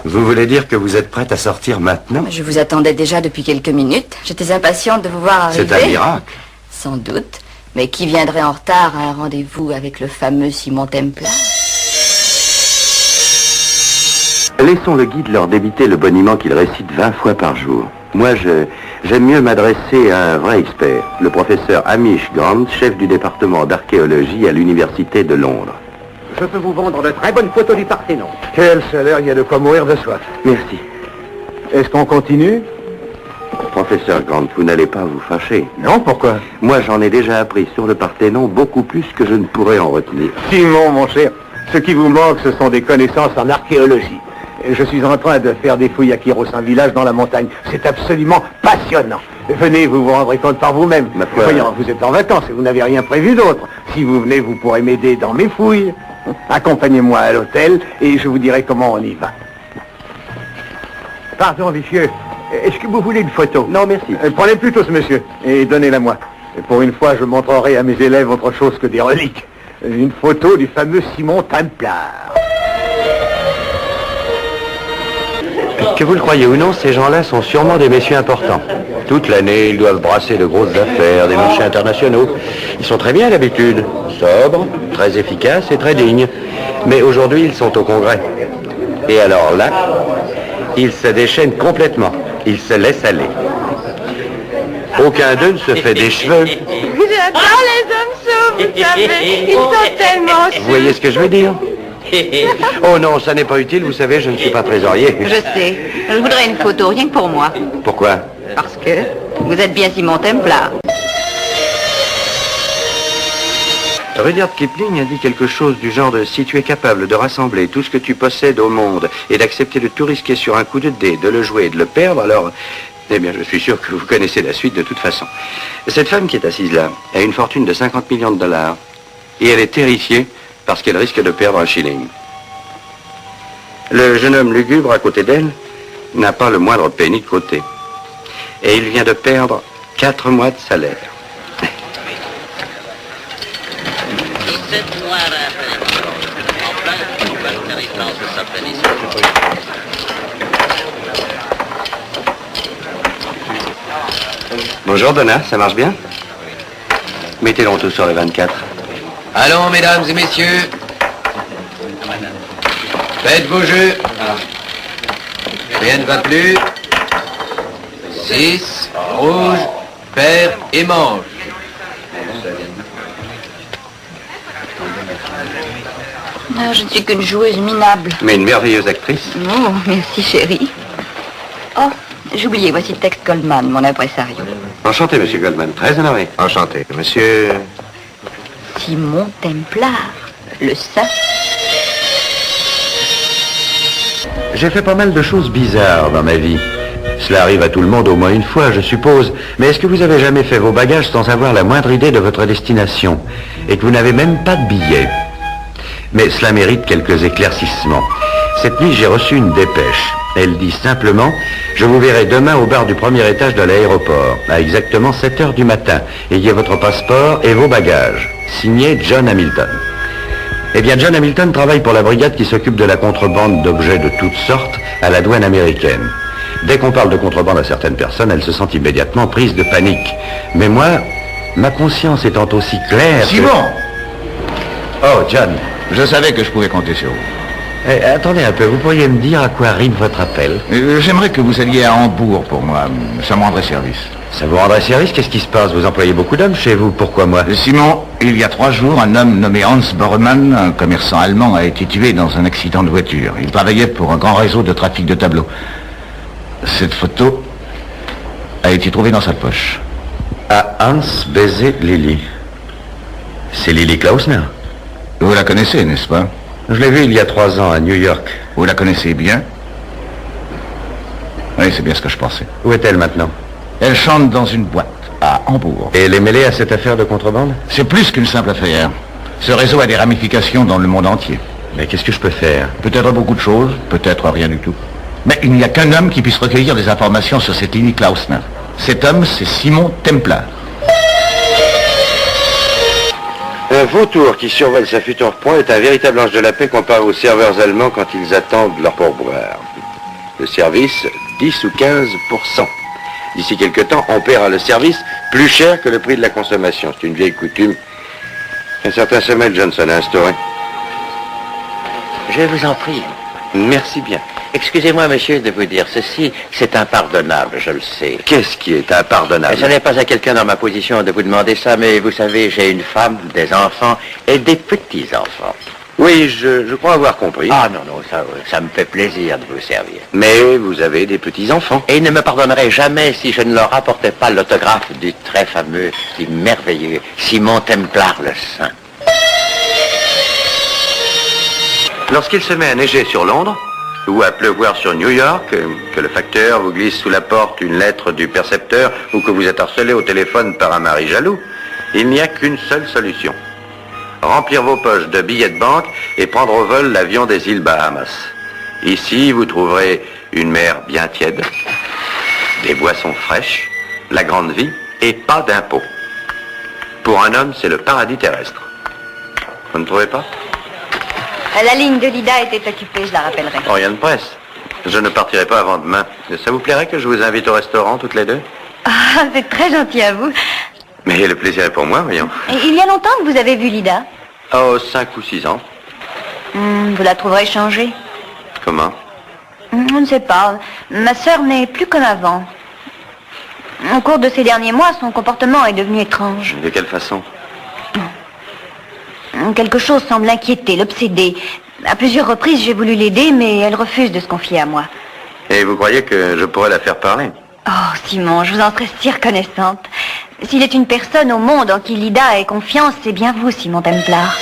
Vous voulez dire que vous êtes prête à sortir maintenant?
Je vous attendais déjà depuis quelques minutes. J'étais impatiente de vous voir arriver.
C'est un miracle.
Sans doute. Mais qui viendrait en retard à un rendez-vous avec le fameux Simon Templar?
Laissons le guide leur débiter le boniment qu'il récite 20 fois par jour. Moi, j'aime mieux m'adresser à un vrai expert, le professeur Hamish Grant, chef du département d'archéologie à l'Université de Londres.
Je peux vous vendre de très bonnes photos du Parthénon. Quel salaire, il y a de quoi mourir de soif.
Merci.
Est-ce qu'on continue?
Professeur Grant, vous n'allez pas vous fâcher.
Non, pourquoi?
Moi, j'en ai déjà appris sur le Parthénon beaucoup plus que je ne pourrais en retenir.
Simon, mon cher, ce qui vous manque, ce sont des connaissances en archéologie. Je suis en train de faire des fouilles à Kyros, un village dans la montagne. C'est absolument passionnant. Venez, vous vous rendrez compte par vous-même. Voyons, vous êtes en vacances et vous n'avez rien prévu d'autre. Si vous venez, vous pourrez m'aider dans mes fouilles. Accompagnez-moi à l'hôtel et je vous dirai comment on y va. Pardon, monsieur. Est-ce que vous voulez une photo?
Non, merci.
Prenez plutôt ce monsieur et donnez-la moi. Pour une fois, je montrerai à mes élèves autre chose que des reliques. Une photo du fameux Simon Templar.
Que vous le croyez ou non, ces gens-là sont sûrement des messieurs importants. Toute l'année, ils doivent brasser de grosses affaires, des marchés internationaux. Ils sont très bien à l'habitude, sobres, très efficaces et très dignes. Mais aujourd'hui, ils sont au Congrès. Et alors là, ils se déchaînent complètement. Ils se laissent aller. Aucun d'eux ne se fait des cheveux.
J'adore les hommes chauds, vous savez. Ils sont tellement chauds.
Vous voyez ce que je veux dire? Oh non, ça n'est pas utile, vous savez, je ne suis pas trésorier.
Je sais. Je voudrais une photo, rien que pour moi.
Pourquoi?
Parce que vous êtes bien Simon Templar.
Rudyard Kipling a dit quelque chose du genre de « Si tu es capable de rassembler tout ce que tu possèdes au monde et d'accepter de tout risquer sur un coup de dé, de le jouer et de le perdre, alors... » Eh bien, je suis sûr que vous connaissez la suite de toute façon. Cette femme qui est assise là a une fortune de 50 millions de dollars. Et elle est terrifiée parce qu'elle risque de perdre un shilling. Le jeune homme lugubre à côté d'elle n'a pas le moindre penny de côté. Et il vient de perdre 4 mois de salaire.
17 mois en plein territoire de sa péninsule.
Bonjour Donna, ça marche bien? Mettez-le tout sur le 24.
Allons, mesdames et messieurs. Faites vos jeux. Rien ne va plus. 6, rouge, paire et manche.
Ah, je ne suis qu'une joueuse minable.
Mais une merveilleuse actrice.
Oh, merci chérie. Oh, j'ai oublié, voici Tex Goldman, mon impresario.
Enchanté, monsieur Goldman, très honoré.
Enchanté, monsieur...
Simon Templar, le saint.
J'ai fait pas mal de choses bizarres dans ma vie. Cela arrive à tout le monde au moins une fois, je suppose. Mais est-ce que vous avez jamais fait vos bagages sans avoir la moindre idée de votre destination et que vous n'avez même pas de billet? Mais cela mérite quelques éclaircissements. Cette nuit, j'ai reçu une dépêche. Elle dit simplement « Je vous verrai demain au bar du premier étage de l'aéroport, à exactement 7 heures du matin. Ayez votre passeport et vos bagages. Signé John Hamilton. » Eh bien, John Hamilton travaille pour la brigade qui s'occupe de la contrebande d'objets de toutes sortes à la douane américaine. Dès qu'on parle de contrebande à certaines personnes, elles se sentent immédiatement prises de panique. Mais moi, ma conscience étant aussi claire...
Simon!
Oh, John.
Je savais que je pouvais compter sur vous.
Attendez un peu, vous pourriez me dire à quoi rime votre appel?
J'aimerais que vous alliez à Hambourg pour moi. Ça me rendrait service.
Ça vous rendrait service? Qu'est-ce qui se passe? Vous employez beaucoup d'hommes chez vous. Pourquoi moi?
Simon, il y a 3 jours, un homme nommé Hans Bormann, un commerçant allemand, a été tué dans un accident de voiture. Il travaillait pour un grand réseau de trafic de tableaux. Cette photo a été trouvée dans sa poche.
À Hans baiser Lily. C'est Lily Klausner.
Vous la connaissez, n'est-ce pas?
Je l'ai vue il y a 3 ans à New York.
Vous la connaissez bien? Oui, c'est bien ce que je pensais.
Où est-elle maintenant?
Elle chante dans une boîte à Hambourg.
Et elle est mêlée à cette affaire de contrebande?
C'est plus qu'une simple affaire. Ce réseau a des ramifications dans le monde entier.
Mais qu'est-ce que je peux faire?
Peut-être beaucoup de choses, peut-être rien du tout. Mais il n'y a qu'un homme qui puisse recueillir des informations sur cette Lily Klausner. Cet homme, c'est Simon Templar.
Un vautour qui survole sa future proie est un véritable ange de la paix comparé aux serveurs allemands quand ils attendent leur pourboire. Le service, 10 ou 15%. D'ici quelque temps, on paiera le service plus cher que le prix de la consommation. C'est une vieille coutume qu'un certain Samuel Johnson a instaurée.
Je vous en prie.
Merci bien.
Excusez-moi, monsieur, de vous dire ceci, c'est impardonnable, je le sais.
Qu'est-ce qui est impardonnable?
Ce n'est pas à quelqu'un dans ma position de vous demander ça, mais vous savez, j'ai une femme, des enfants et des petits-enfants.
Oui, je crois avoir compris.
Ah non, ça me fait plaisir de vous servir.
Mais vous avez des petits-enfants.
Et ils ne me pardonneraient jamais si je ne leur apportais pas l'autographe du très fameux, du merveilleux Simon Templar le Saint.
Lorsqu'il se met à neiger sur Londres, ou à pleuvoir sur New York, que le facteur vous glisse sous la porte une lettre du percepteur, ou que vous êtes harcelé au téléphone par un mari jaloux, il n'y a qu'une seule solution. Remplir vos poches de billets de banque et prendre au vol l'avion des îles Bahamas. Ici, vous trouverez une mer bien tiède, des boissons fraîches, la grande vie et pas d'impôts. Pour un homme, c'est le paradis terrestre. Vous ne trouvez pas?
La ligne de Lida était occupée, je la rappellerai.
Oh, rien de presse. Je ne partirai pas avant demain. Ça vous plairait que je vous invite au restaurant, toutes les deux?
Ah, c'est très gentil à vous.
Mais le plaisir est pour moi, voyons.
Et il y a longtemps que vous avez vu Lida?
Oh, 5 ou 6 ans.
Vous la trouverez changée.
Comment?
Je ne sais pas. Ma sœur n'est plus comme avant. Au cours de ces derniers mois, son comportement est devenu étrange.
De quelle façon?
Quelque chose semble l'inquiéter, l'obséder. À plusieurs reprises, j'ai voulu l'aider, mais elle refuse de se confier à moi.
Et vous croyez que je pourrais la faire parler?
Oh, Simon, je vous en serais si reconnaissante. S'il est une personne au monde en qui Lida ait confiance, c'est bien vous, Simon Templar.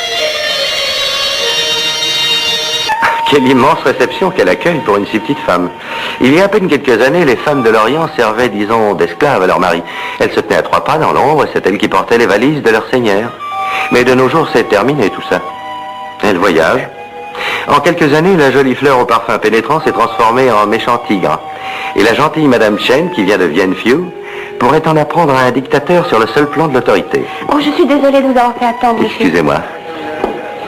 Quelle immense réception qu'elle accueille pour une si petite femme. Il y a à peine quelques années, les femmes de l'Orient servaient, disons, d'esclaves à leur mari. Elles se tenaient à 3 pas dans l'ombre et c'est elles qui portaient les valises de leur seigneur. Mais de nos jours, c'est terminé tout ça. Elles voyagent. En quelques années, la jolie fleur au parfum pénétrant s'est transformée en méchant tigre. Et la gentille Madame Chen, qui vient de Viennefiu, pourrait en apprendre à un dictateur sur le seul plan de l'autorité.
Oh, je suis désolée de vous avoir fait attendre.
Excusez-moi.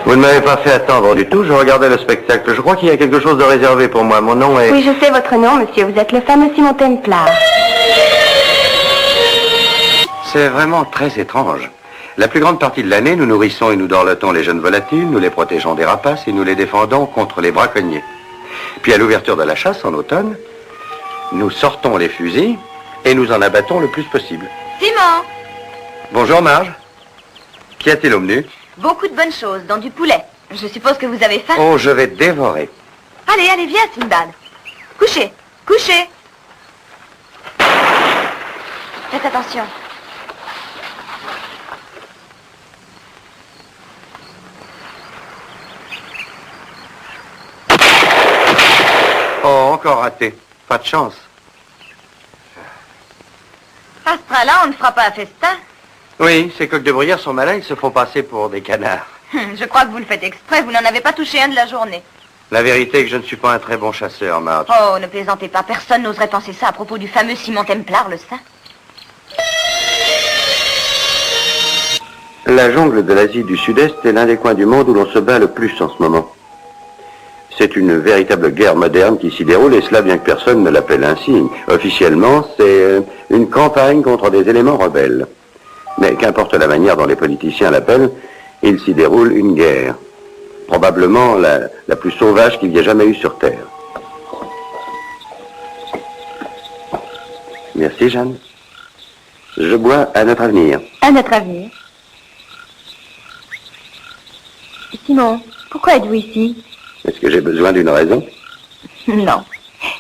Vous ne m'avez pas fait attendre du tout, je regardais le spectacle. Je crois qu'il y a quelque chose de réservé pour moi. Mon nom est...
Oui, je sais votre nom, monsieur. Vous êtes le fameux Simon Templar.
C'est vraiment très étrange. La plus grande partie de l'année, nous nourrissons et nous dorlotons les jeunes volatiles, nous les protégeons des rapaces et nous les défendons contre les braconniers. Puis à l'ouverture de la chasse en automne, nous sortons les fusils et nous en abattons le plus possible.
Simon!
Bonjour Marge. Qu'y a-t-il au menu?
Beaucoup de bonnes choses, dont du poulet. Je suppose que vous avez faim.
Oh, je vais dévorer.
Allez, allez, viens, Sinbad. Couchez, couchez. Faites attention.
Oh, encore raté. Pas de chance.
À ce train-là, on ne fera pas un festin.
Oui, ces coqs de bruyère sont malins, ils se font passer pour des canards.
Je crois que vous le faites exprès, vous n'en avez pas touché un de la journée.
La vérité est que je ne suis pas un très bon chasseur, Marge.
Oh, ne plaisantez pas, personne n'oserait penser ça à propos du fameux Simon Templar, le saint.
La jungle de l'Asie du Sud-Est est l'un des coins du monde où l'on se bat le plus en ce moment. C'est une véritable guerre moderne qui s'y déroule, et cela bien que personne ne l'appelle ainsi. Officiellement, c'est une campagne contre des éléments rebelles. Mais qu'importe la manière dont les politiciens l'appellent, il s'y déroule une guerre. Probablement la plus sauvage qu'il y ait jamais eu sur Terre. Merci, Jeanne. Je bois à notre avenir.
À notre avenir. Simon, pourquoi êtes-vous ici?
Est-ce que j'ai besoin d'une raison?
Non.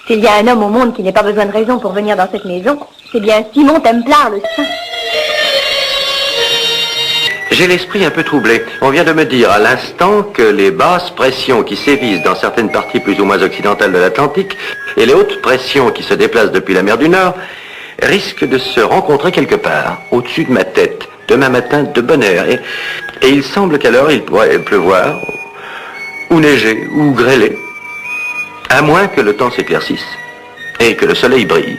S'il y a un homme au monde qui n'ait pas besoin de raison pour venir dans cette maison, c'est bien Simon Templar, le saint.
J'ai l'esprit un peu troublé. On vient de me dire à l'instant que les basses pressions qui sévissent dans certaines parties plus ou moins occidentales de l'Atlantique et les hautes pressions qui se déplacent depuis la mer du Nord risquent de se rencontrer quelque part, au-dessus de ma tête, demain matin de bonne heure. Et il semble qu'alors il pourrait pleuvoir, ou neiger, ou grêler, à moins que le temps s'éclaircisse et que le soleil brille.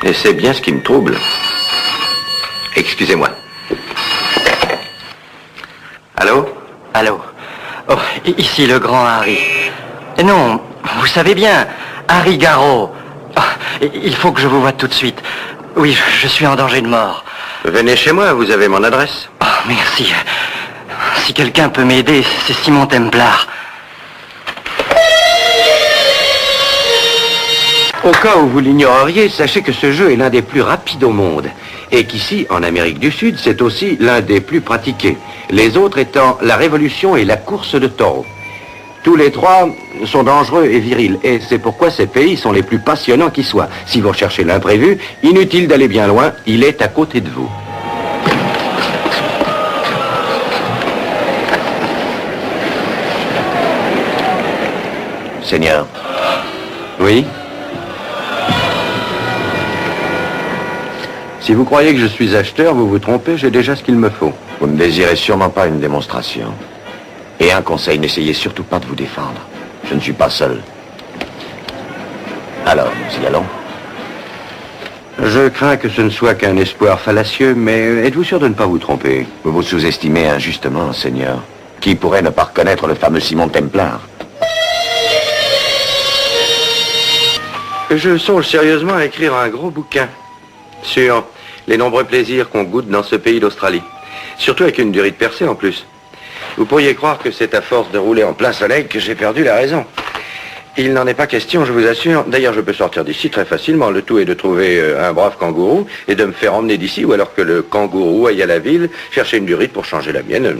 Et c'est bien ce qui me trouble. Excusez-moi. Allô?
Allô? Oh, ici le grand Harry. Non, vous savez bien, Harry Garraud. Oh, il faut que je vous voie tout de suite. Oui, je suis en danger de mort.
Venez chez moi, vous avez mon adresse.
Oh, merci. Si quelqu'un peut m'aider, c'est Simon Templar.
Au cas où vous l'ignoreriez, sachez que ce jeu est l'un des plus rapides au monde. Et qu'ici, en Amérique du Sud, c'est aussi l'un des plus pratiqués. Les autres étant la révolution et la course de taureaux. Tous les trois sont dangereux et virils. Et c'est pourquoi ces pays sont les plus passionnants qui soient. Si vous recherchez l'imprévu, inutile d'aller bien loin, il est à côté de vous.
Seigneur.
Oui? Si vous croyez que je suis acheteur, vous vous trompez, j'ai déjà ce qu'il me faut.
Vous ne désirez sûrement pas une démonstration. Et un conseil, n'essayez surtout pas de vous défendre. Je ne suis pas seul. Alors, nous y allons.
Je crains que ce ne soit qu'un espoir fallacieux, mais êtes-vous sûr de ne pas vous tromper?
Vous vous sous-estimez injustement, Seigneur. Qui pourrait ne pas reconnaître le fameux Simon Templar?
Je songe sérieusement à écrire un gros bouquin sur les nombreux plaisirs qu'on goûte dans ce pays d'Australie. Surtout avec une durite percée en plus. Vous pourriez croire que c'est à force de rouler en plein soleil que j'ai perdu la raison. Il n'en est pas question, je vous assure. D'ailleurs, je peux sortir d'ici très facilement. Le tout est de trouver un brave kangourou et de me faire emmener d'ici, ou alors que le kangourou aille à la ville chercher une durite pour changer la mienne.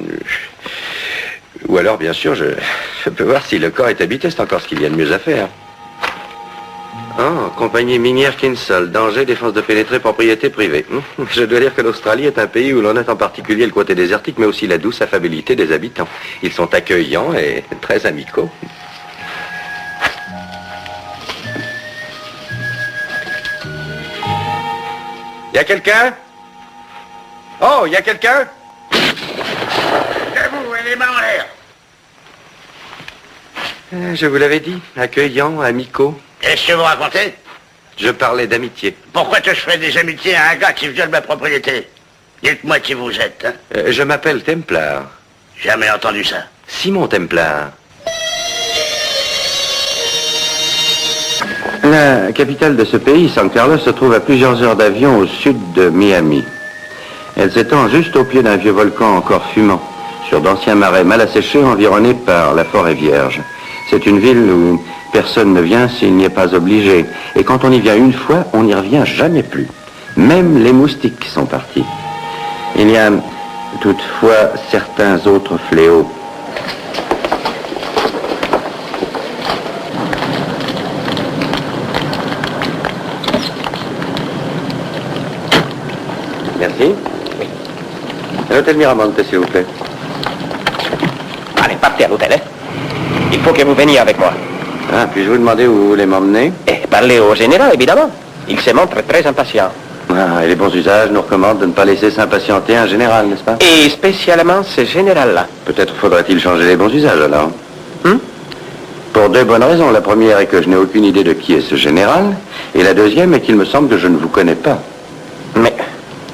Ou alors, bien sûr, je peux voir si le corps est habité. C'est encore ce qu'il y a de mieux à faire. Oh, compagnie minière Kinsale, danger, défense de pénétrer, propriété privée. Je dois dire que l'Australie est un pays où l'on note en particulier le côté désertique, mais aussi la douce affabilité des habitants. Ils sont accueillants et très amicaux. Y a quelqu'un? Oh, y a quelqu'un?
C'est vous, elle est mains en l'air.
Je vous l'avais dit, accueillants, amicaux.
Qu'est-ce que vous racontez?
Je parlais d'amitié.
Pourquoi je ferais des amitiés à un gars qui viole ma propriété? Dites-moi qui vous êtes, hein?
Je m'appelle Templar.
Jamais entendu ça.
Simon Templar. La capitale de ce pays, San Carlos, se trouve à plusieurs heures d'avion au sud de Miami. Elle s'étend juste au pied d'un vieux volcan encore fumant, sur d'anciens marais mal asséchés environnés par la forêt vierge. C'est une ville où personne ne vient s'il n'y est pas obligé. Et quand on y vient une fois, on n'y revient jamais plus. Même les moustiques sont partis. Il y a toutefois certains autres fléaux. Merci. Oui. L'hôtel Miramonte, s'il vous plaît.
Allez, partez à l'hôtel, hein. Il faut que vous veniez avec moi.
Ah, puis-je vous demander où vous voulez m'emmener?
Parlez au général, évidemment. Il se montre très impatient.
Ah, et les bons usages nous recommandent de ne pas laisser s'impatienter un général, n'est-ce pas?
Et spécialement ce général-là.
Peut-être faudrait-il changer les bons usages, alors. Pour deux bonnes raisons. La première est que je n'ai aucune idée de qui est ce général. Et la deuxième est qu'il me semble que je ne vous connais pas.
Mais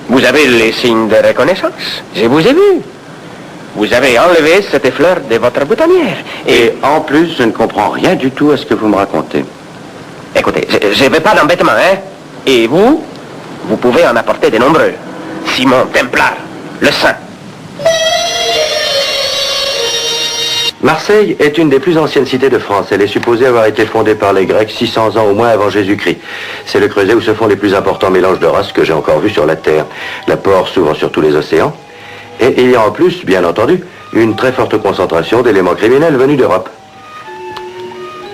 vous avez les signes de reconnaissance. Je vous ai vu. Vous avez enlevé cette fleur de votre boutonnière.
Et en plus, je ne comprends rien du tout à ce que vous me racontez.
Écoutez, je ne veux pas d'embêtement, hein. Et vous pouvez en apporter de nombreux. Simon Templar, le saint.
Marseille est une des plus anciennes cités de France. Elle est supposée avoir été fondée par les Grecs 600 ans au moins avant Jésus-Christ. C'est le creuset où se font les plus importants mélanges de races que j'ai encore vus sur la Terre. L'apport s'ouvre sur tous les océans. Et il y a en plus, bien entendu, une très forte concentration d'éléments criminels venus d'Europe.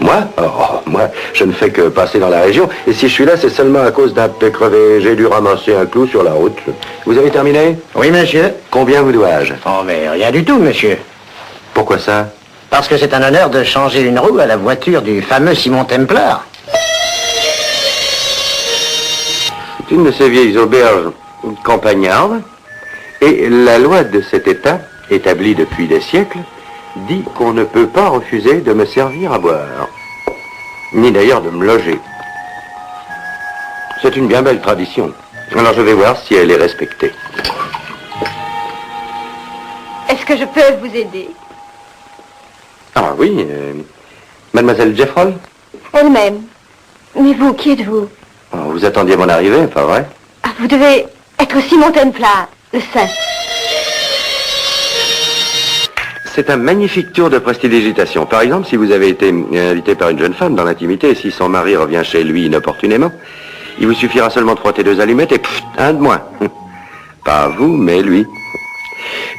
Moi, je ne fais que passer dans la région. Et si je suis là, c'est seulement à cause d'un pet crevé. J'ai dû ramasser un clou sur la route. Vous avez terminé?
Oui, monsieur.
Combien vous dois-je?
Oh, mais rien du tout, monsieur.
Pourquoi ça?
Parce que c'est un honneur de changer une roue à la voiture du fameux Simon Templar.
C'est une de ces vieilles auberges campagnardes. Et la loi de cet État, établie depuis des siècles, dit qu'on ne peut pas refuser de me servir à boire, ni d'ailleurs de me loger. C'est une bien belle tradition. Alors je vais voir si elle est respectée.
Est-ce que je peux vous aider?
Ah oui, mademoiselle Jeffrol?
Elle-même. Mais vous, qui êtes-vous?
Oh, vous attendiez mon arrivée, pas vrai?
Ah, vous devez être Simon Templar, le saint.
C'est un magnifique tour de prestidigitation. Par exemple, si vous avez été invité par une jeune femme dans l'intimité, et si son mari revient chez lui inopportunément, il vous suffira seulement de frotter 2 allumettes et un de moins. Pas vous, mais lui.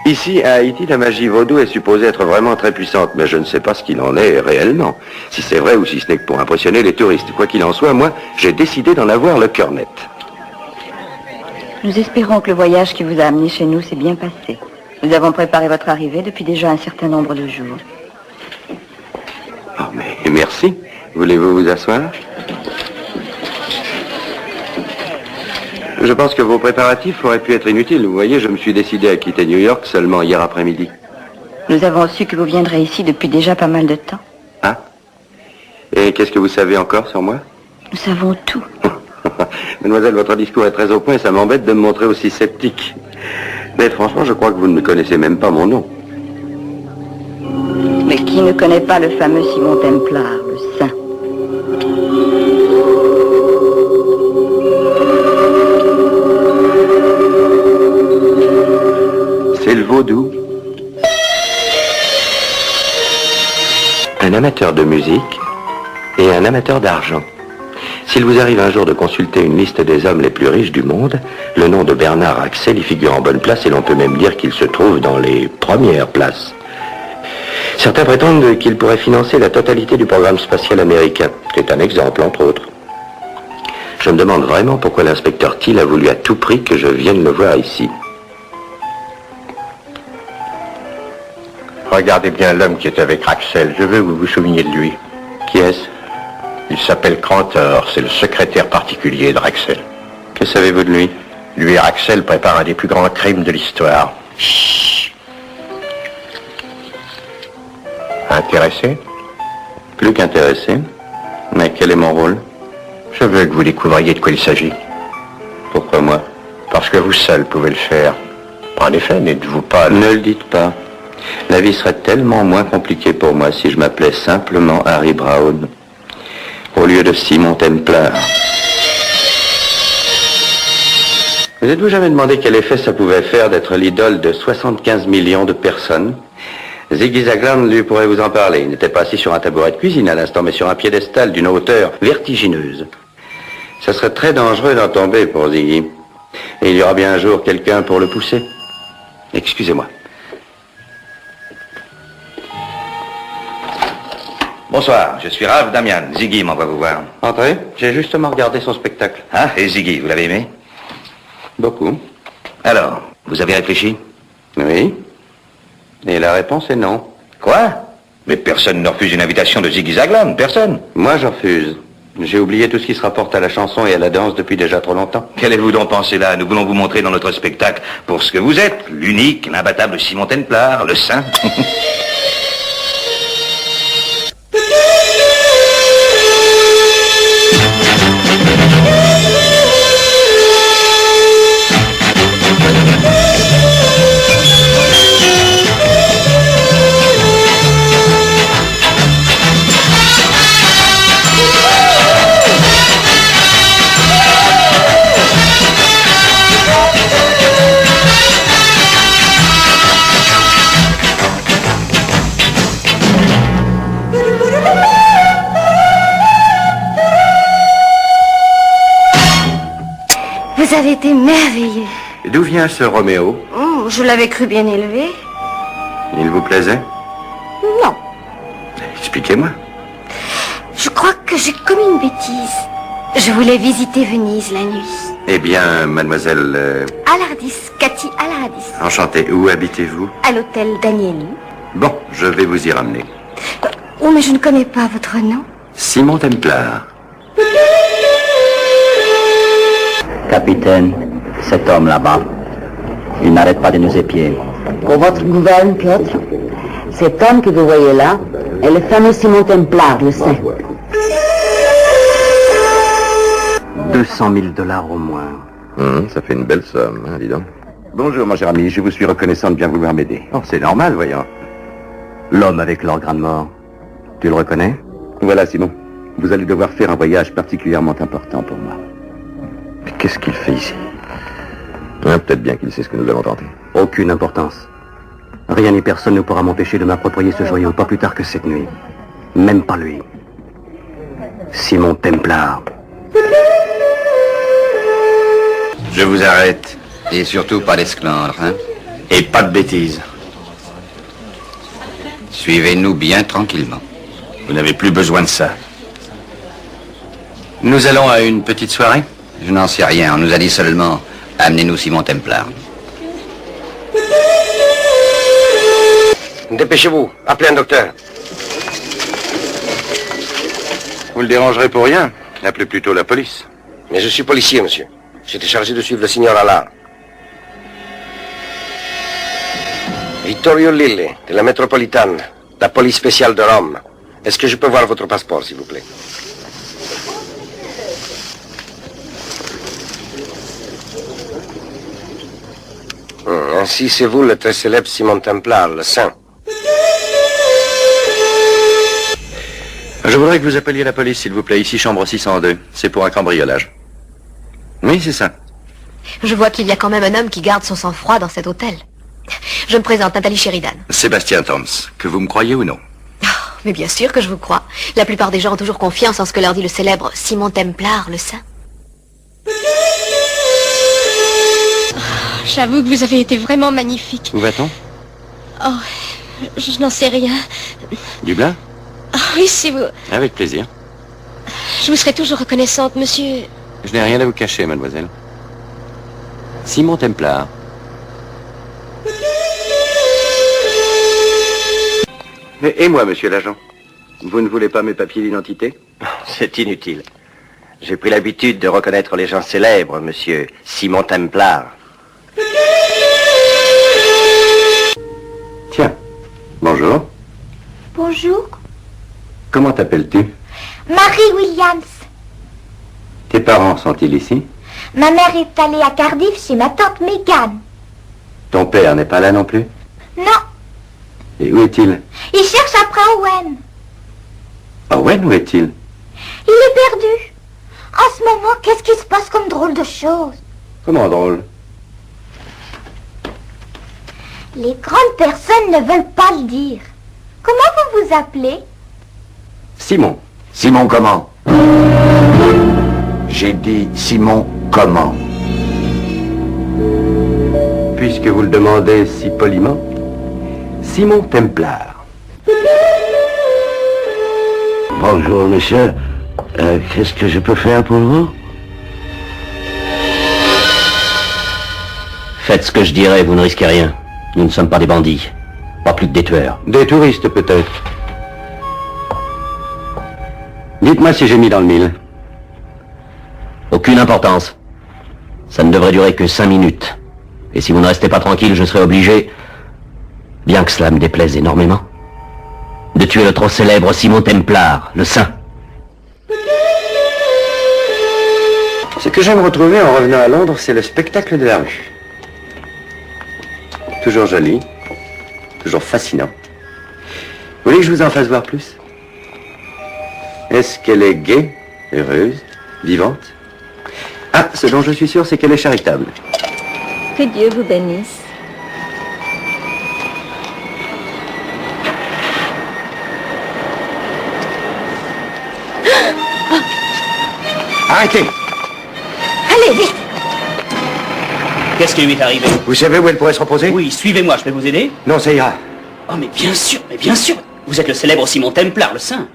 Ici, à Haïti, la magie vaudou est supposée être vraiment très puissante, mais je ne sais pas ce qu'il en est réellement. Si c'est vrai ou si ce n'est que pour impressionner les touristes. Quoi qu'il en soit, moi, j'ai décidé d'en avoir le cœur net.
Nous espérons que le voyage qui vous a amené chez nous s'est bien passé. Nous avons préparé votre arrivée depuis déjà un certain nombre de jours.
Oh, mais merci. Voulez-vous vous asseoir? Je pense que vos préparatifs auraient pu être inutiles. Vous voyez, je me suis décidé à quitter New York seulement hier après-midi.
Nous avons su que vous viendrez ici depuis déjà pas mal de temps.
Ah? Et qu'est-ce que vous savez encore sur moi?
Nous savons tout.
Mademoiselle, votre discours est très au point et ça m'embête de me montrer aussi sceptique. Mais franchement, je crois que vous ne me connaissez même pas mon nom.
Mais qui ne connaît pas le fameux Simon Templar, le saint?
amateur de musique et un amateur d'argent. S'il vous arrive un jour de consulter une liste des hommes les plus riches du monde, le nom de Bernard Axel y figure en bonne place et l'on peut même dire qu'il se trouve dans les premières places. Certains prétendent qu'il pourrait financer la totalité du programme spatial américain. C'est un exemple, entre autres. Je me demande vraiment pourquoi l'inspecteur Thiel a voulu à tout prix que je vienne le voir ici.
Regardez bien l'homme qui est avec Axel. Je veux que vous vous souveniez de lui.
Qui est-ce?
Il s'appelle Crantor. C'est le secrétaire particulier de Axel.
Que savez-vous de lui?
Lui et Axel préparent un des plus grands crimes de l'histoire.
Chut.
Intéressé?
Plus qu'intéressé. Mais quel est mon rôle?
Je veux que vous découvriez de quoi il s'agit.
Pourquoi moi?
Parce que vous seul pouvez le faire. En effet, n'êtes-vous pas...
Ne le dites pas. La vie serait tellement moins compliquée pour moi si je m'appelais simplement Harry Brown, au lieu de Simon Templar. Vous êtes-vous jamais demandé quel effet ça pouvait faire d'être l'idole de 75 millions de personnes? Ziggy Zaglin, lui, pourrait vous en parler. Il n'était pas assis sur un tabouret de cuisine à l'instant, mais sur un piédestal d'une hauteur vertigineuse. Ça serait très dangereux d'en tomber pour Ziggy. Et il y aura bien un jour quelqu'un pour le pousser. Excusez-moi.
Bonsoir, je suis Raph Damian. Ziggy m'envoie vous voir.
Entrez, j'ai justement regardé son spectacle.
Ah, et Ziggy, vous l'avez aimé?
Beaucoup.
Alors, vous avez réfléchi?
Oui. Et la réponse est non.
Quoi? Mais personne ne refuse une invitation de Ziggy Zaglin, personne.
Moi, je refuse. J'ai oublié tout ce qui se rapporte à la chanson et à la danse depuis déjà trop longtemps.
Qu'allez-vous donc penser là? Nous voulons vous montrer dans notre spectacle pour ce que vous êtes, l'unique, l'imbattable Simon Templar, le saint.
Vous avez été merveilleux.
D'où vient ce Roméo?
Je l'avais cru bien élevé.
Il vous plaisait?
Non.
Expliquez-moi.
Je crois que j'ai commis une bêtise. Je voulais visiter Venise la nuit.
Eh bien, mademoiselle...
Alardis, Cathy Alardis.
Enchanté. Où habitez-vous?
À l'hôtel Danieli.
Bon, je vais vous y ramener.
Oh, mais je ne connais pas votre nom.
Simon Templar.
Capitaine, cet homme là-bas, il n'arrête pas de nous épier.
Pour votre gouverne, Piotr, cet homme que vous voyez là est le fameux Simon Templar, le saint.
200 000 $ au moins. Ça fait une belle somme, hein, dis donc. Bonjour, mon cher ami, je vous suis reconnaissant de bien vouloir m'aider. Oh, c'est normal, voyons. L'homme avec l'or grande mort, tu le reconnais? Voilà, Simon. Vous allez devoir faire un voyage particulièrement important pour moi. Mais qu'est-ce qu'il fait ici? Peut-être bien qu'il sait ce que nous avons tenté. Aucune importance. Rien ni personne ne pourra m'empêcher de m'approprier ce joyau, pas plus tard que cette nuit. Même pas lui. Simon Templar.
Je vous arrête. Et surtout pas d'esclandre, hein?
Et pas de bêtises.
Suivez-nous bien tranquillement.
Vous n'avez plus besoin de ça.
Nous allons à une petite soirée? Je n'en sais rien. On nous a dit seulement, amenez-nous Simon Templar.
Dépêchez-vous, appelez un docteur.
Vous le dérangerez pour rien. Appelez plutôt la police.
Mais je suis policier, monsieur. J'étais chargé de suivre le signor Allard. Vittorio Lilli, de la métropolitaine, la police spéciale de Rome. Est-ce que je peux voir votre passeport, s'il vous plaît? Ainsi, c'est vous le très célèbre Simon Templar, le saint.
Je voudrais que vous appeliez la police, s'il vous plaît. Ici, chambre 602. C'est pour un cambriolage. Oui, c'est ça.
Je vois qu'il y a quand même un homme qui garde son sang-froid dans cet hôtel. Je me présente, Nathalie Sheridan.
Sébastien Toms, que vous me croyez ou non?
mais bien sûr que je vous crois. La plupart des gens ont toujours confiance en ce que leur dit le célèbre Simon Templar, le saint.
J'avoue que vous avez été vraiment magnifique.
Où va-t-on?
Oh, je n'en sais rien.
Dublin?
Oh, oui, si vous...
Avec plaisir.
Je vous serai toujours reconnaissante, monsieur...
Je n'ai rien à vous cacher, mademoiselle. Simon Templar.
Et moi, monsieur l'agent? Vous ne voulez pas mes papiers d'identité?
C'est inutile. J'ai pris l'habitude de reconnaître les gens célèbres, monsieur Simon Templar.
Tiens, bonjour.
Bonjour.
Comment t'appelles-tu?
Marie Williams.
Tes parents sont-ils ici?
Ma mère est allée à Cardiff chez ma tante Megan.
Ton père n'est pas là non plus?
Non,
Et où est-il?
il cherche après Owen.
Owen, où est-il?
Il est perdu. En ce moment, qu'est-ce qui se passe comme drôle de choses?
Comment drôle?
Les grandes personnes ne veulent pas le dire. Comment vous vous appelez?
Simon.
Simon comment? J'ai dit Simon comment?
Puisque vous le demandez si poliment, Simon Templar.
Bonjour, monsieur. Qu'est-ce que je peux faire pour vous?
Faites ce que je dirais, vous ne risquez rien. Nous ne sommes pas des bandits. Pas plus que des tueurs.
Des touristes, peut-être. Dites-moi si j'ai mis dans le mille.
Aucune importance. Ça ne devrait durer que 5 minutes. Et si vous ne restez pas tranquille, je serai obligé, bien que cela me déplaise énormément, de tuer le trop célèbre Simon Templar, le saint.
Ce que j'aime retrouver en revenant à Londres, c'est le spectacle de la rue. Toujours joli, toujours fascinant. Vous voulez que je vous en fasse voir plus? Est-ce qu'elle est gaie, heureuse, vivante? Ah, ce dont je suis sûr, c'est qu'elle est charitable.
Que Dieu vous bénisse.
Arrêtez!
Allez, vite.
Qu'est-ce qui lui est arrivé?
Vous savez où elle pourrait se reposer?
Oui, suivez-moi, je peux vous aider?
Non, ça ira.
Oh, mais bien sûr. Vous êtes le célèbre Simon Templar, le saint.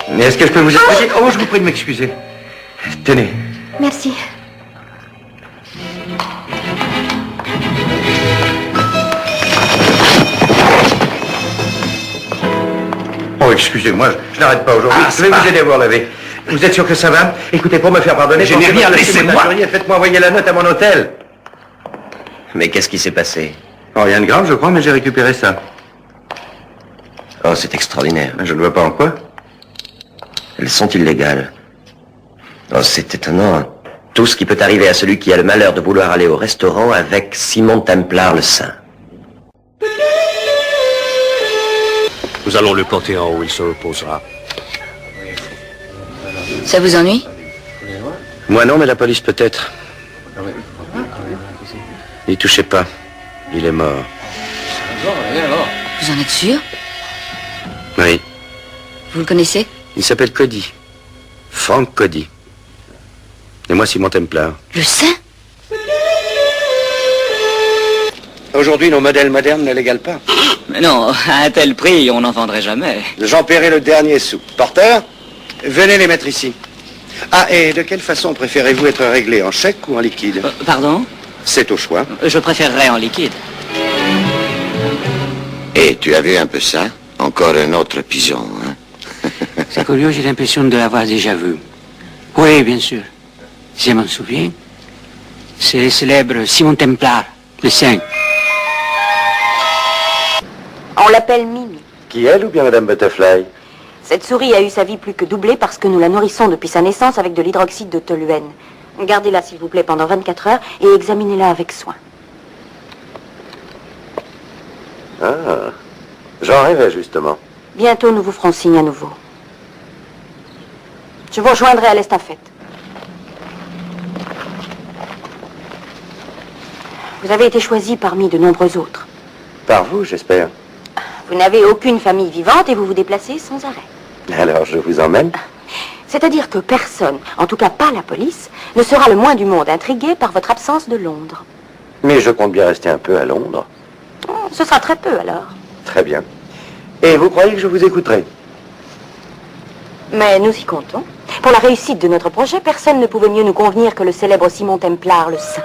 Mais est-ce que je peux vous expliquer? Oh, je vous prie de m'excuser. Tenez.
Merci.
Oh, excusez-moi, je n'arrête pas aujourd'hui. Je vais vous aider à vous relever. Vous êtes sûr que ça va? Écoutez, pour me faire pardonner,
Je n'ai rien, laissez-moi.
Faites-moi envoyer la note à mon hôtel.
Mais qu'est-ce qui s'est passé?
Oh, rien de grave, je crois, mais j'ai récupéré ça.
Oh, c'est extraordinaire.
Je ne vois pas en quoi.
Elles sont illégales. Oh, c'est étonnant. Tout ce qui peut arriver à celui qui a le malheur de vouloir aller au restaurant avec Simon Templar le saint.
Nous allons le porter en haut, il se reposera.
Ça vous ennuie?
Moi non, mais la police peut-être. N'y touchez pas. Il est mort.
Vous en êtes sûr?
Oui.
Vous le connaissez?
Il s'appelle Cody. Frank Cody. Et moi, Simon Templar.
Le saint?
Aujourd'hui, nos modèles modernes ne l'égalent pas.
Mais non, à un tel prix, on n'en vendrait jamais.
J'en paierai le dernier sou. Porteur, venez les mettre ici. Ah, et de quelle façon préférez-vous être réglé, en chèque ou en liquide?
Pardon?
C'est au choix.
Je préférerais en liquide.
Et tu as vu un peu ça? Encore un autre pigeon, hein?
C'est curieux, j'ai l'impression de l'avoir déjà vu. Oui, bien sûr. Je m'en souviens. C'est le célèbre Simon Templar, le saint.
On l'appelle Mimi.
Qui, elle ou bien Madame Butterfly?
Cette souris a eu sa vie plus que doublée parce que nous la nourrissons depuis sa naissance avec de l'hydroxyde de toluène. Gardez-la s'il vous plaît pendant 24 heures et examinez-la avec soin.
Ah, j'en rêvais justement.
Bientôt nous vous ferons signe à nouveau. Je vous rejoindrai à l'estafette. Vous avez été choisi parmi de nombreux autres.
Par vous, j'espère.
Vous n'avez aucune famille vivante et vous vous déplacez sans arrêt.
Alors, je vous emmène?
C'est-à-dire que personne, en tout cas pas la police, ne sera le moins du monde intrigué par votre absence de Londres.
Mais je compte bien rester un peu à Londres.
Ce sera très peu alors.
Très bien. Et vous croyez que je vous écouterai?
Mais nous y comptons. Pour la réussite de notre projet, personne ne pouvait mieux nous convenir que le célèbre Simon Templar, le saint.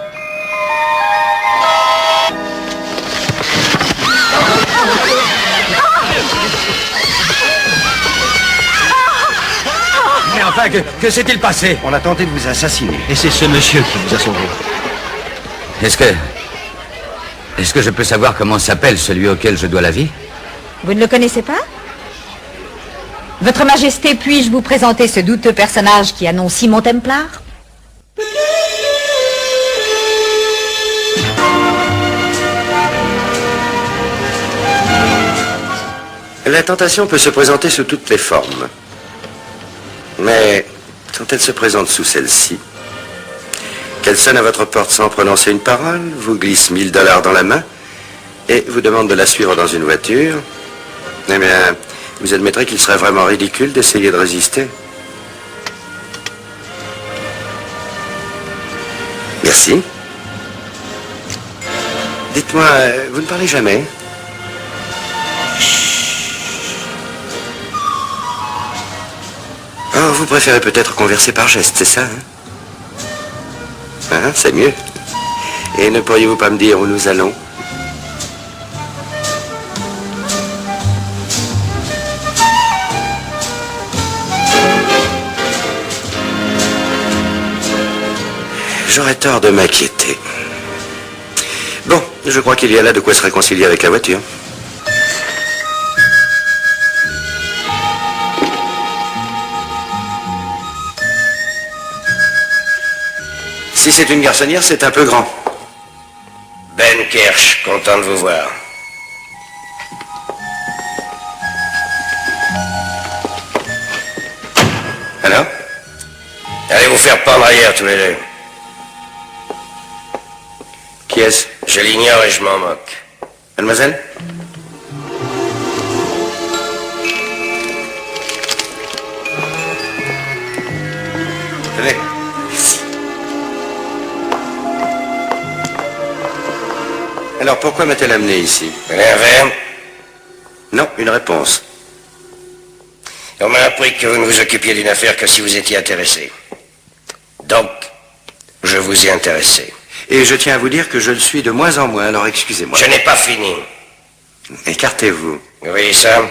Mais enfin, que s'est-il passé?
On a tenté de vous assassiner.
Et c'est ce monsieur qui vous a sauvé.
Est-ce que je peux savoir comment s'appelle celui auquel je dois la vie?
Vous ne le connaissez pas? Votre Majesté, puis-je vous présenter ce douteux personnage qui annonce Simon Templar?
La tentation peut se présenter sous toutes les formes. Mais quand elle se présente sous celle-ci, qu'elle sonne à votre porte sans prononcer une parole, vous glisse $1000 dans la main et vous demande de la suivre dans une voiture, eh bien, vous admettrez qu'il serait vraiment ridicule d'essayer de résister. Merci. Dites-moi, vous ne parlez jamais? Oh, vous préférez peut-être converser par geste, c'est ça, hein? C'est mieux. Et ne pourriez-vous pas me dire où nous allons? J'aurais tort de m'inquiéter. Bon, je crois qu'il y a là de quoi se réconcilier avec la voiture. Si c'est une garçonnière, c'est un peu grand.
Ben Kirsch, content de vous voir.
Alors?
Allez vous faire pendre ailleurs tous les deux.
Qui est-ce?
Je l'ignore et je m'en moque.
Mademoiselle? Tenez. Alors pourquoi m'a-t-elle amené ici?
Un verre?
Non, une réponse.
On m'a appris que vous ne vous occupiez d'une affaire que si vous étiez intéressé. Donc, je vous ai intéressé.
Et je tiens à vous dire que je le suis de moins en moins, alors excusez-moi.
Je n'ai pas fini.
Écartez-vous.
Vous voyez ça?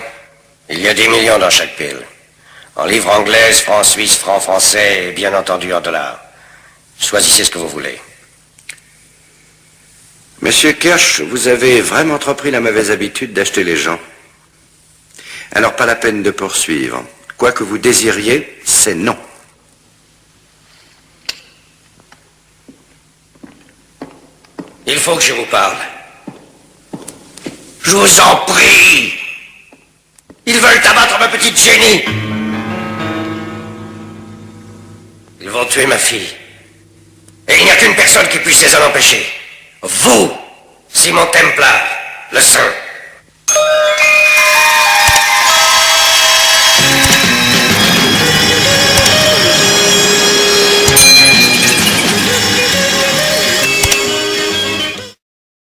Il y a 10 millions dans chaque pile. En livres anglaises, francs suisses, francs français et bien entendu en dollars. Choisissez ce que vous voulez.
Monsieur Kirsch, vous avez vraiment trop pris la mauvaise habitude d'acheter les gens. Alors pas la peine de poursuivre. Quoi que vous désiriez, c'est non.
Il faut que je vous parle. Je vous en prie. Ils veulent abattre ma petite Jenny. Ils vont tuer ma fille. Et il n'y a qu'une personne qui puisse les en empêcher. Vous, Simon Templar, le saint.